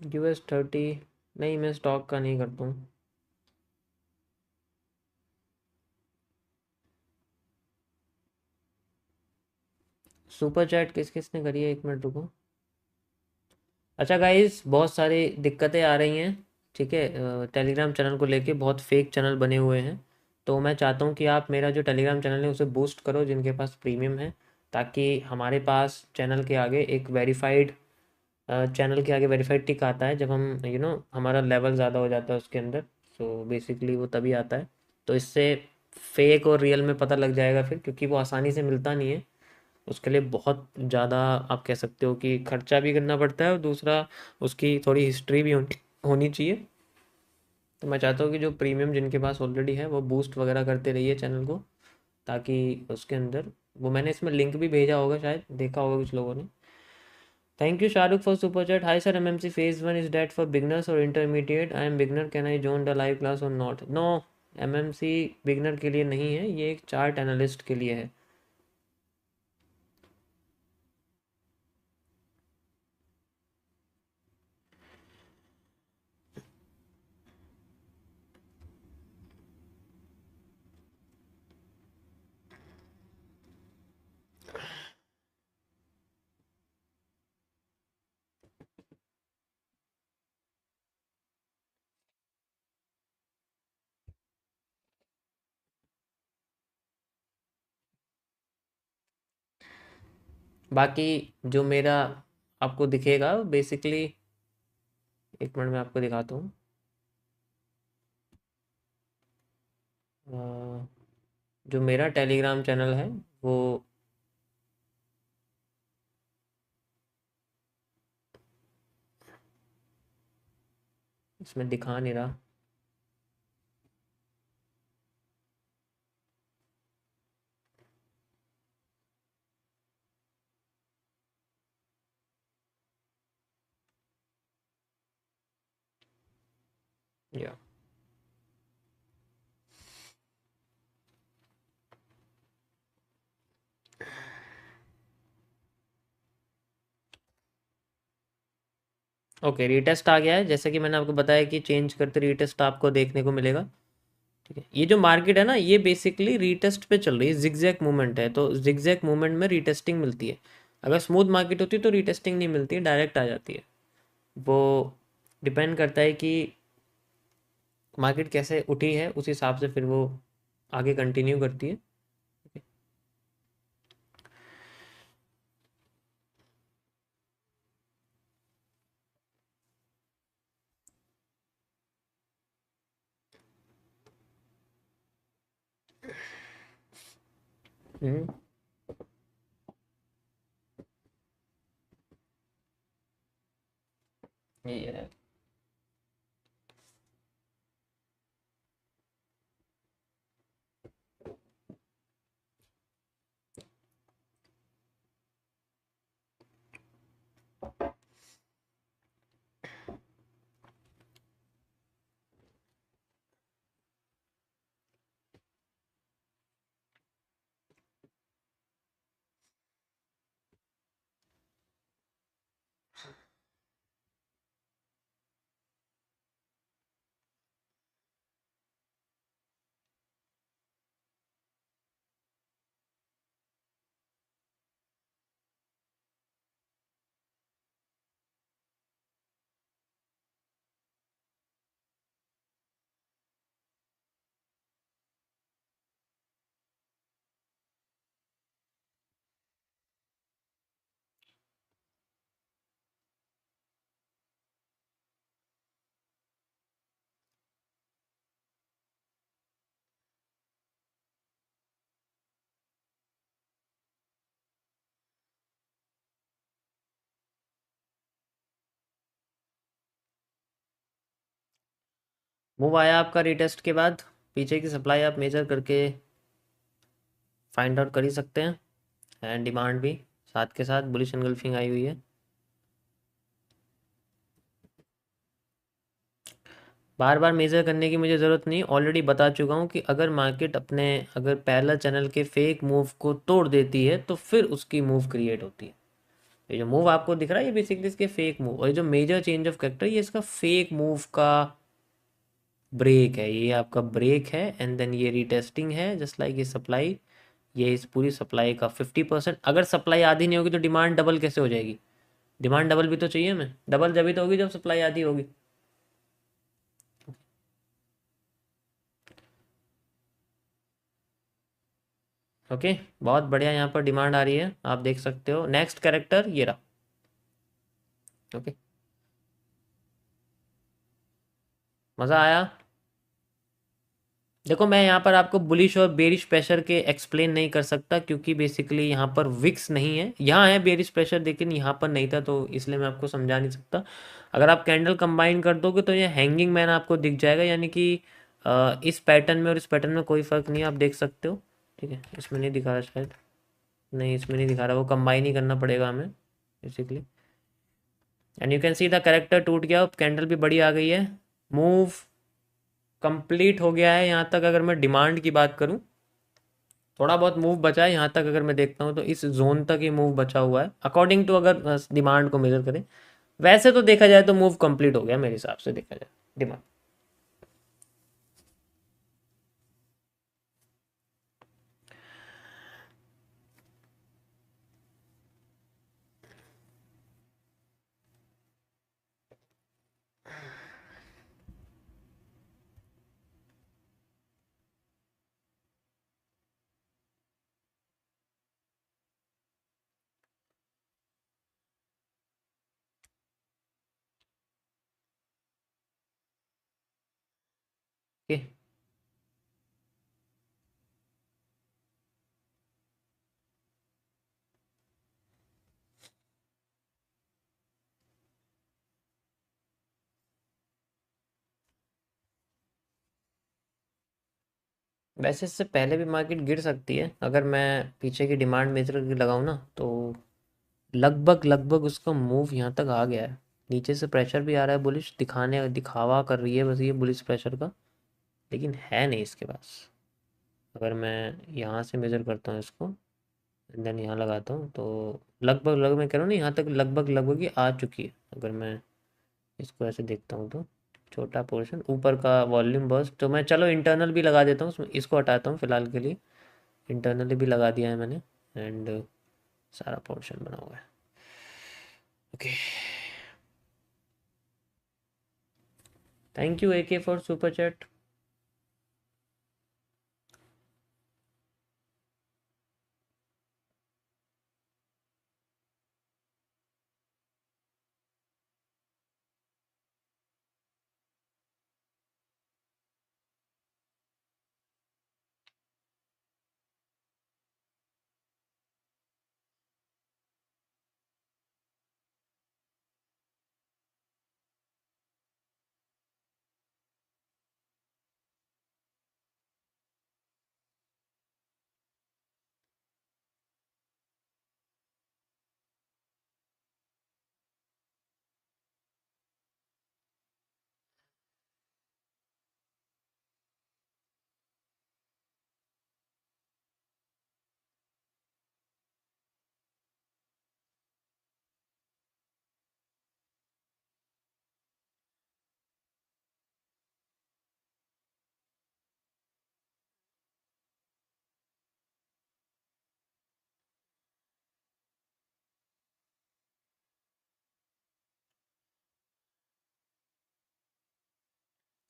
US 30। नहीं, मैं स्टॉक का नहीं करता हूँ। सुपर चैट किस किस ने करी है, 1 मिनट रुको। अच्छा गाइस, बहुत सारी दिक्कतें आ रही हैं, ठीक है। टेलीग्राम चैनल को लेके बहुत फेक चैनल बने हुए हैं। तो मैं चाहता हूँ कि आप मेरा जो टेलीग्राम चैनल है उसे बूस्ट करो, जिनके पास प्रीमियम है, ताकि हमारे पास चैनल के आगे एक वेरीफाइड, चैनल के आगे वेरीफाइड टिक आता है जब हम हमारा लेवल ज़्यादा हो जाता है उसके अंदर। सो बेसिकली वो तभी आता है। तो इससे फेक और रियल में पता लग जाएगा फिर, क्योंकि वो आसानी से मिलता नहीं है। उसके लिए बहुत ज़्यादा, आप कह सकते हो कि खर्चा भी करना पड़ता है, और दूसरा उसकी थोड़ी हिस्ट्री भी होनी होनी चाहिए। तो मैं चाहता हूँ कि जो प्रीमियम जिनके पास ऑलरेडी है वो बूस्ट वगैरह करते रहिए चैनल को, ताकि उसके अंदर वो, मैंने इसमें लिंक भी भेजा होगा, शायद देखा होगा कुछ लोगों ने। Thank you Shahrukh for super chat. Hi sir, MMC phase 1 is that for beginners or intermediate? I am beginner, can I join the live class or not? No, MMC beginner के लिए नहीं है, ये एक चार्ट एनालिस्ट के लिए है। बाकी जो मेरा आपको दिखेगा बेसिकली, 1 मिनट में आपको दिखाता हूँ। अ, जो मेरा टेलीग्राम चैनल है वो, इसमें दिखा नहीं रहा। या ओके, रीटेस्ट आ गया है, जैसे कि मैंने आपको बताया कि चेंज करते रीटेस्ट आपको देखने को मिलेगा। ठीक है, ये जो मार्केट है ना, ये बेसिकली रीटेस्ट पे चल रही है, जिगजैग मूवमेंट है, तो जिगजैग मूवमेंट में रीटेस्टिंग मिलती है। अगर स्मूथ मार्केट होती तो रीटेस्टिंग नहीं मिलती, डायरेक्ट आ जाती है। वो डिपेंड करता है कि मार्केट कैसे उठी है, उस हिसाब से फिर वो आगे कंटिन्यू करती है। हम्म, ये है। मूव आया आपका रीटेस्ट के बाद, पीछे की सप्लाई आप मेजर करके फाइंड आउट कर ही सकते हैं, एंड डिमांड भी साथ के साथ बुलिश एनगल्फिंग आई हुई है। बार बार मेजर करने की मुझे ज़रूरत नहीं, ऑलरेडी बता चुका हूँ कि अगर मार्केट अपने अगर पैरेलल चैनल के फेक मूव को तोड़ देती है तो फिर उसकी मूव क्रिएट होती है। ये जो मूव आपको दिख रहा है ये बेसिकली इसके फेक मूव, और ये जो मेजर चेंज ऑफ कैरेक्टर ये इसका फेक मूव का ब्रेक है, ये आपका ब्रेक है, एंड देन ये रीटेस्टिंग है जस्ट लाइक ये सप्लाई। ये इस पूरी सप्लाई का 50%, अगर सप्लाई आधी नहीं होगी तो डिमांड डबल कैसे हो जाएगी? डिमांड डबल भी तो चाहिए हमें, डबल जब भी तो होगी जब सप्लाई आधी होगी। ओके, बहुत बढ़िया, यहाँ पर डिमांड आ रही है, आप देख सकते हो। नेक्स्ट कैरेक्टर ये रहा। ओके, मज़ा आया? देखो मैं यहाँ पर आपको बुलिश और बेरिश प्रेशर के एक्सप्लेन नहीं कर सकता क्योंकि बेसिकली यहाँ पर विक्स नहीं है, यहाँ है बेरिश प्रेशर लेकिन यहाँ पर नहीं था, तो इसलिए मैं आपको समझा नहीं सकता। अगर आप कैंडल कंबाइन कर दोगे तो ये हैंगिंग मैन आपको दिख जाएगा, यानी कि इस पैटर्न में और इस पैटर्न में कोई फ़र्क नहीं है, आप देख सकते हो। ठीक है, इसमें नहीं दिखा रहा शायद, नहीं इसमें नहीं दिखा रहा, वो कंबाइन ही करना पड़ेगा हमें basically. And you can see the character टूट गया, कैंडल भी बड़ी आ गई है, मूव कंप्लीट हो गया है। यहाँ तक अगर मैं डिमांड की बात करूँ, थोड़ा बहुत मूव बचा है यहाँ तक, अगर मैं देखता हूँ तो इस जोन तक ये मूव बचा हुआ है अकॉर्डिंग टू, अगर डिमांड को मेजर करें। वैसे तो देखा जाए तो मूव कंप्लीट हो गया मेरे हिसाब से, देखा जाए डिमांड। ओके, वैसे इससे पहले भी मार्केट गिर सकती है, अगर मैं पीछे की डिमांड मेजर करके लगाऊँ ना तो लगभग लगभग उसका मूव यहाँ तक आ गया है। नीचे से प्रेशर भी आ रहा है, बुलिश दिखावा कर रही है बस ये बुलिश प्रेशर का, लेकिन है नहीं इसके पास। अगर मैं यहाँ से मेजर करता हूँ इसको, देन यहाँ लगाता हूँ तो लगभग लगभग मैं कह रहा हूँ ना, यहाँ तक लगभग लगभग ये आ चुकी है। अगर मैं इसको ऐसे देखता हूँ तो छोटा पोर्शन ऊपर का वॉल्यूम बर्स्ट, तो मैं चलो इंटरनल भी लगा देता हूँ उसमें, इसको हटाता हूँ फिलहाल के लिए। इंटरनली भी लगा दिया है मैंने, एंड सारा पोर्शन बना हुआ है। Okay, thank you AK for super chat.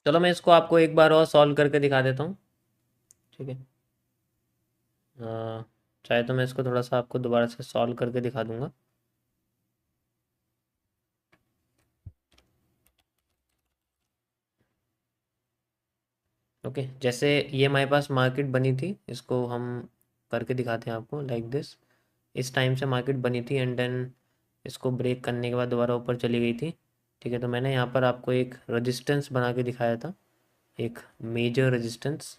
चलो मैं इसको आपको एक बार और सॉल्व करके दिखा देता हूँ। ठीक है, चाहे तो मैं इसको थोड़ा सा आपको दोबारा से सॉल्व करके दिखा दूंगा। ओके, जैसे ये हमारे पास मार्केट बनी थी, इसको हम करके दिखाते हैं आपको लाइक दिस। इस टाइम से मार्केट बनी थी एंड देन इसको ब्रेक करने के बाद दोबारा ऊपर चली गई थी। ठीक है, तो मैंने यहाँ पर आपको एक रेजिस्टेंस बना के दिखाया था, एक मेजर रेजिस्टेंस,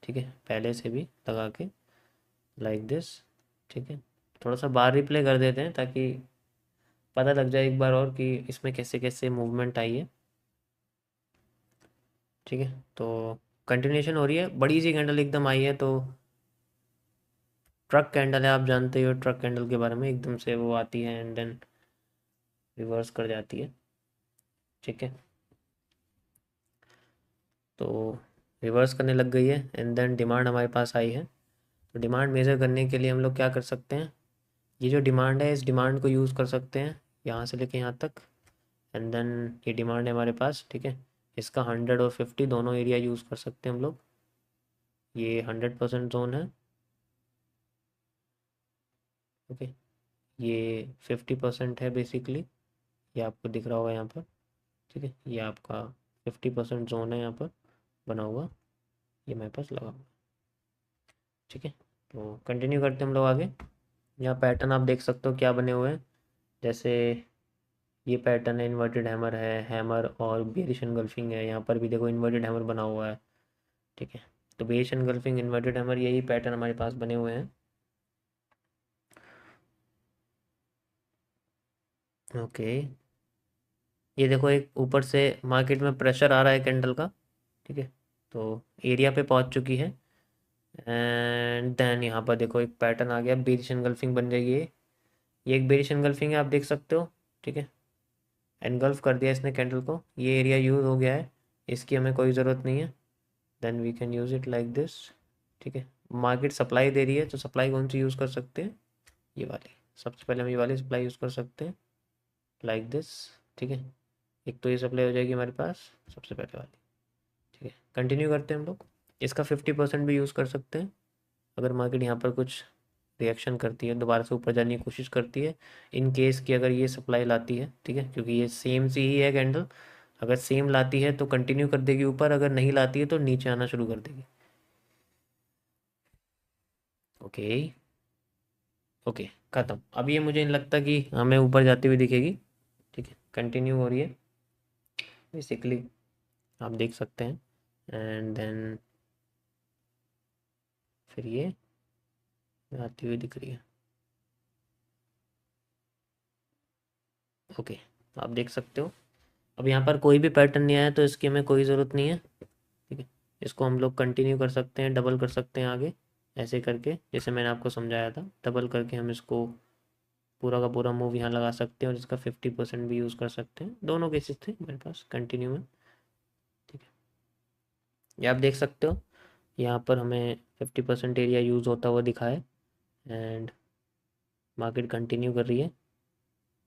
ठीक है, पहले से भी लगा के लाइक दिस, ठीक है। थोड़ा सा बार रिप्ले कर देते हैं ताकि पता लग जाए एक बार और कि इसमें कैसे कैसे मूवमेंट आई है, ठीक है। तो कंटिन्यूशन हो रही है, बड़ी सी कैंडल एकदम आई है, तो ट्रक कैंडल है, आप जानते हो ट्रक कैंडल के बारे में, एकदम से वो आती है एंड देन रिवर्स कर जाती है, ठीक है। तो रिवर्स करने लग गई है एंड देन डिमांड हमारे पास आई है। तो डिमांड मेज़र करने के लिए हम लोग क्या कर सकते हैं, ये जो डिमांड है इस डिमांड को यूज़ कर सकते हैं यहाँ से लेके यहाँ तक, एंड देन ये डिमांड है हमारे पास, ठीक है। इसका 100 और 50 दोनों एरिया यूज़ कर सकते हैं हम लोग। ये 100% जोन है, ओके। ये 50% है बेसिकली, ये आपको दिख रहा होगा यहाँ पर, ठीक है। ये आपका 50% जोन है यहाँ पर बना हुआ, ये मेरे पास लगा हुआ, ठीक है। तो कंटिन्यू करते हैं हम लोग आगे। यहाँ पैटर्न आप देख सकते हो क्या बने हुए हैं, जैसे ये पैटर्न है, इन्वर्टेड हैमर है, हैमर और बेरिश एनगल्फिंग है, यहाँ पर भी देखो इन्वर्टेड हैमर बना हुआ है, ठीक है। तो बेरिश एनगल्फिंग, इन्वर्टेड हैमर, यही पैटर्न हमारे पास बने हुए हैं, ओके। ये देखो एक ऊपर से मार्केट में प्रेशर आ रहा है कैंडल का, ठीक है। तो एरिया पे पहुंच चुकी है एंड देन यहाँ पर देखो एक पैटर्न आ गया, बेरिश एनगल्फिंग बन जाएगी ये एक बेरिश एनगल्फिंग है, आप देख सकते हो, ठीक है। एनगल्फ कर दिया इसने कैंडल को, ये एरिया यूज हो गया है, इसकी हमें कोई ज़रूरत नहीं है, then we can use it like this, ठीक है। मार्केट सप्लाई दे रही है, तो सप्लाई कौन सी यूज़ कर सकते हैं, ये वाली, सबसे पहले हम ये वाली सप्लाई यूज़ कर सकते हैं लाइक दिस, ठीक है। एक तो ये सप्लाई हो जाएगी हमारे पास सबसे पहले वाली, ठीक है। कंटिन्यू करते हैं हम लोग, इसका 50% भी यूज़ कर सकते हैं अगर मार्केट यहाँ पर कुछ रिएक्शन करती है, दोबारा से ऊपर जाने की कोशिश करती है, इन केस कि अगर ये सप्लाई लाती है, ठीक है, क्योंकि ये सेम सी ही है कैंडल, अगर सेम लाती है तो कंटिन्यू कर देगी ऊपर, अगर नहीं लाती है तो नीचे आना शुरू कर देगी, ओके। ओके, ख़त्म। अब ये मुझे नहीं लगता कि हमें ऊपर जाती हुई दिखेगी, ठीक है। कंटिन्यू हो रही है बेसिकली, आप देख सकते हैं, एंड देन फिर ये आती हुई दिख रही है, ओके। आप देख सकते हो अब यहाँ पर कोई भी पैटर्न नहीं आया, तो इसकी हमें कोई ज़रूरत नहीं है, ठीक है। इसको हम लोग कंटिन्यू कर सकते हैं, डबल कर सकते हैं आगे, ऐसे करके जैसे मैंने आपको समझाया था, डबल करके हम इसको पूरा का पूरा मूव यहाँ लगा सकते हैं और इसका 50% भी यूज़ कर सकते हैं, दोनों केसेस थे मेरे पास कंटिन्यू में, ठीक है। ये आप देख सकते हो यहाँ पर हमें 50% एरिया यूज़ होता हुआ दिखा है एंड मार्केट कंटिन्यू कर रही है,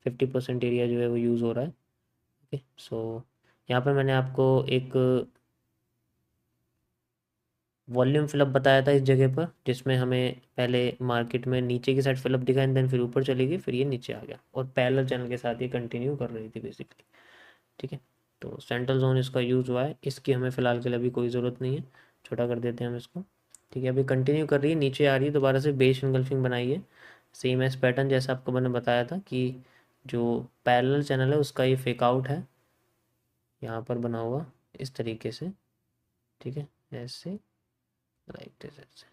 50% एरिया जो है वो यूज़ हो रहा है, ओके। सो यहाँ पर मैंने आपको एक वॉल्यूम फिलअप बताया था इस जगह पर, जिसमें हमें पहले मार्केट में नीचे की साइड फिलअप दिखा एंड देन फिर ऊपर चली गई, फिर ये नीचे आ गया और पैरेलल चैनल के साथ ये कंटिन्यू कर रही थी बेसिकली, ठीक है। तो सेंट्रल जोन इसका यूज़ हुआ है, इसकी हमें फ़िलहाल के लिए अभी कोई ज़रूरत नहीं है, छोटा कर देते हैं हम इसको, ठीक है। अभी कंटिन्यू कर रही है, नीचे आ रही है, दोबारा से बेस इनगल्फिंग बनाई है, सेम एस पैटर्न जैसा आपको मैंने बताया था कि जो पैरेलल चैनल है उसका ये फेक आउट है यहाँ पर बना हुआ इस तरीके से, ठीक है, ऐसे लाइक दिस ऐसे।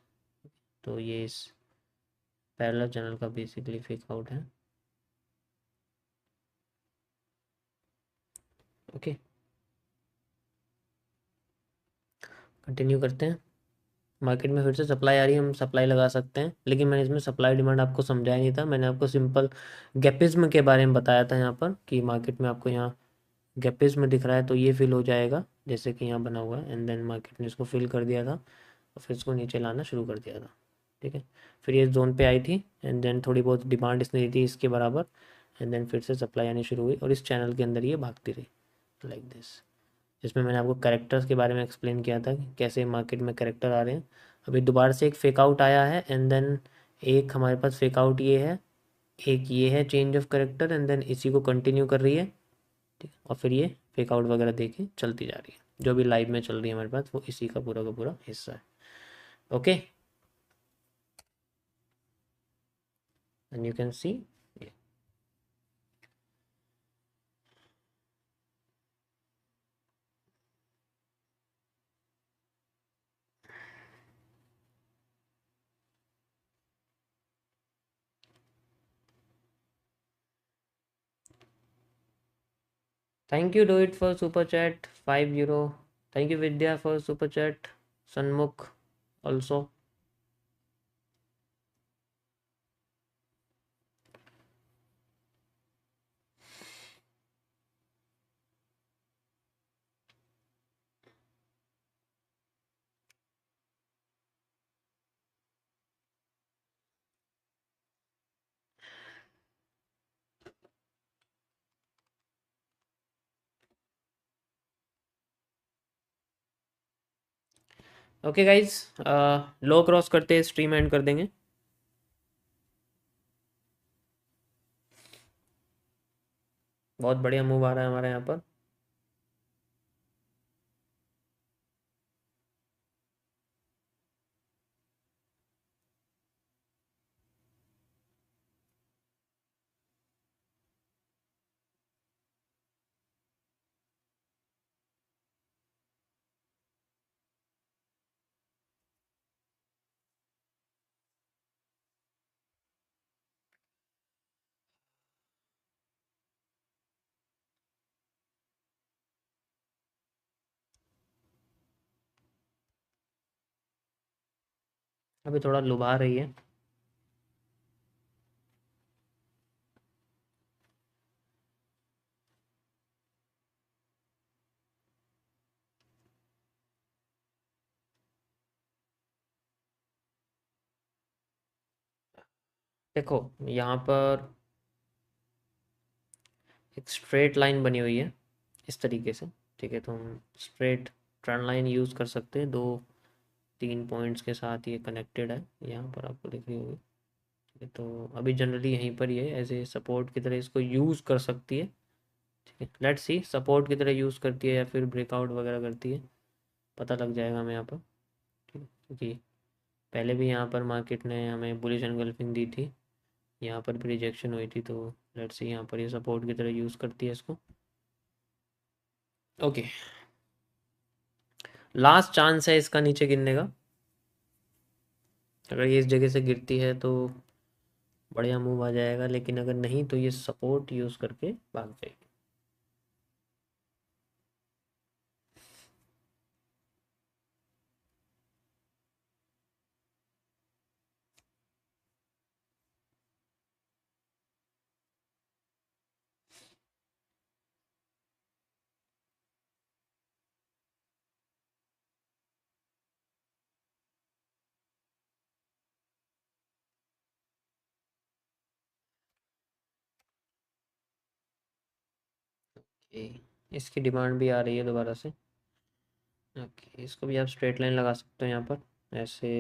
तो ये इस पैरेलल चैनल का बेसिकली फेक आउट है, ओके। कंटिन्यू करते हैं, मार्केट में फिर से सप्लाई आ रही है, हम सप्लाई लगा सकते हैं, लेकिन मैंने इसमें सप्लाई डिमांड आपको समझाया नहीं था, मैंने आपको सिंपल गैपिज्म के बारे में बताया था यहाँ पर कि मार्केट में आपको यहाँ गैपिज्म दिख रहा है तो ये फिल हो जाएगा जैसे कि यहाँ बना हुआ है, एंड देन मार्केट ने इसको फिल कर दिया था और फिर इसको नीचे लाना शुरू कर दिया था, ठीक है। फिर ये जोन पे आई थी एंड देन थोड़ी बहुत डिमांड इसने दी थी इसके बराबर, एंड देन फिर से सप्लाई आनी शुरू हुई और इस चैनल के अंदर ये भागती रही लाइक दिस, जिसमें मैंने आपको कैरेक्टर्स के बारे में एक्सप्लेन किया था कि कैसे मार्केट में कैरेक्टर आ रहे हैं। अभी दोबारा से एक फेक आउट आया है एंड देन एक हमारे पास फेक आउट ये है, एक ये है change of character, and then इसी को कंटिन्यू कर रही है, ठीक है। और फिर ये फेक आउट वगैरह देके चलती जा रही है, जो भी लाइव में चल रही है हमारे पास वो इसी का पूरा हिस्सा है, okay. And you can see, thank you do it for super chat 5 euro. Thank you Vidya for super chat. सन्मुख ऑल्सो। ओके गाइज, लो क्रॉस करते स्ट्रीम एंड कर देंगे। बहुत बढ़िया मूव आ रहा है हमारे यहाँ पर। अभी थोड़ा लुभा रही है। देखो यहाँ पर एक स्ट्रेट लाइन बनी हुई है इस तरीके से। ठीक है, तो हम स्ट्रेट ट्रेंड लाइन यूज़ कर सकते हैं। 2 3 पॉइंट्स के साथ ये कनेक्टेड है, यहाँ पर आपको दिख रही होगी। ठीक है, तो अभी जनरली यहीं पर ये एज ए सपोर्ट की तरह इसको यूज़ कर सकती है। ठीक है, लेट्स सी सपोर्ट की तरह यूज़ करती है या फिर ब्रेकआउट वगैरह करती है, पता लग जाएगा हमें यहाँ पर। ठीक है, क्योंकि पहले भी यहाँ पर मार्केट ने हमें बुलिश एनगल्फिंग दी थी, यहाँ पर भी रिजेक्शन हुई थी। तो लेट्स सी यहाँ पर ये सपोर्ट की तरह यूज़ करती है इसको। ओके, लास्ट चांस है इसका नीचे गिरने का। अगर ये इस जगह से गिरती है तो बढ़िया मूव आ जाएगा, लेकिन अगर नहीं तो ये सपोर्ट यूज़ करके भाग जाएगी। ओके, इसकी डिमांड भी आ रही है दोबारा से। ओके, इसको भी आप स्ट्रेट लाइन लगा सकते हो यहाँ पर। ऐसे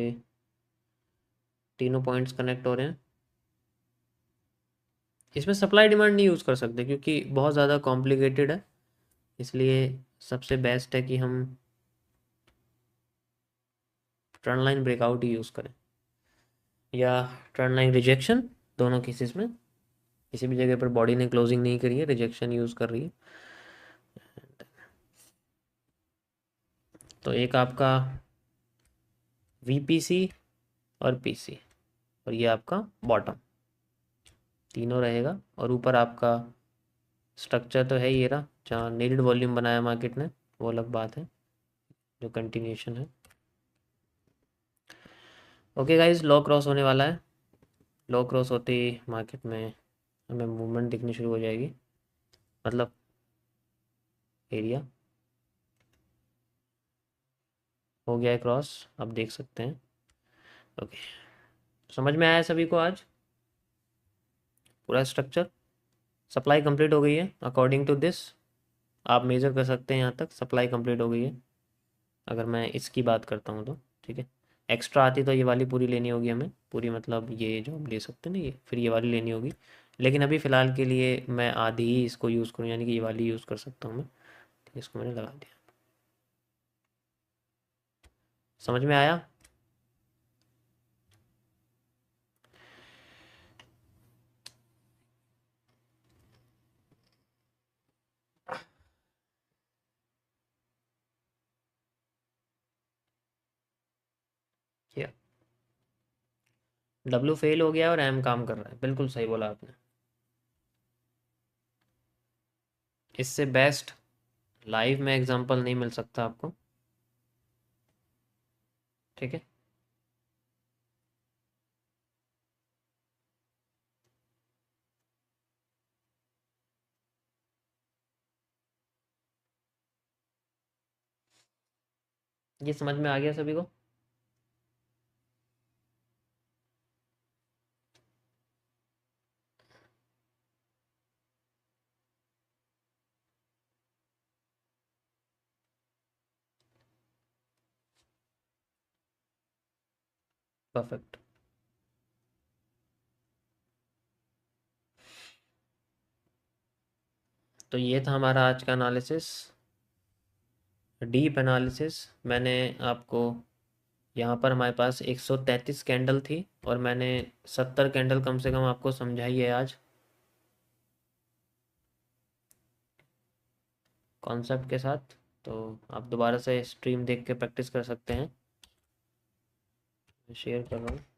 तीनों पॉइंट्स कनेक्ट हो रहे हैं। इसमें सप्लाई डिमांड नहीं यूज़ कर सकते क्योंकि बहुत ज़्यादा कॉम्प्लिकेटेड है, इसलिए सबसे बेस्ट है कि हम ट्रेंड लाइन ब्रेकआउट ही यूज़ करें या ट्रेंड लाइन रिजेक्शन। दोनों केसेस में किसी भी जगह पर बॉडी ने क्लोजिंग नहीं करी है, रिजेक्शन यूज़ कर रही है। तो एक आपका वीपीसी और पीसी और ये आपका बॉटम तीनों रहेगा। और ऊपर आपका स्ट्रक्चर तो है ही, ये रहा जहाँ नीडेड वॉल्यूम बनाया मार्केट ने, वो अलग बात है जो कंटिन्यूशन है। ओके गाइज, लो क्रॉस होने वाला है। लो क्रॉस होते ही मार्केट में हमें मूवमेंट दिखनी शुरू हो जाएगी, मतलब एरिया हो गया है क्रॉस, आप देख सकते हैं। ओके, समझ में आया सभी को आज पूरा स्ट्रक्चर? सप्लाई कंप्लीट हो गई है अकॉर्डिंग टू दिस। आप मेजर कर सकते हैं यहाँ तक सप्लाई कंप्लीट हो गई है अगर मैं इसकी बात करता हूँ तो। ठीक है, एक्स्ट्रा आती तो ये वाली पूरी लेनी होगी हमें, पूरी मतलब ये जो हम ले सकते हैं ना, ये फिर ये वाली लेनी होगी। लेकिन अभी फ़िलहाल के लिए मैं आधी ही इसको यूज़ करूँ, यानी कि ये वाली यूज़ कर सकता हूँ मैं। ठीक है, इसको मैंने लगा दिया। समझ में आया? या डब्लू फेल हो गया और एम काम कर रहा है, बिल्कुल सही बोला आपने। इससे बेस्ट लाइव में एग्जांपल नहीं मिल सकता आपको, ठीक है। ये समझ में आ गया सभी को? परफेक्ट। तो ये था हमारा आज का एनालिसिस, डीप एनालिसिस। मैंने आपको यहाँ पर हमारे पास 133 कैंडल थी और मैंने 70 कैंडल कम से कम आपको समझाई है आज कॉन्सेप्ट के साथ। तो आप दोबारा से स्ट्रीम देख के प्रैक्टिस कर सकते हैं। शेयर कर रहा हूँ।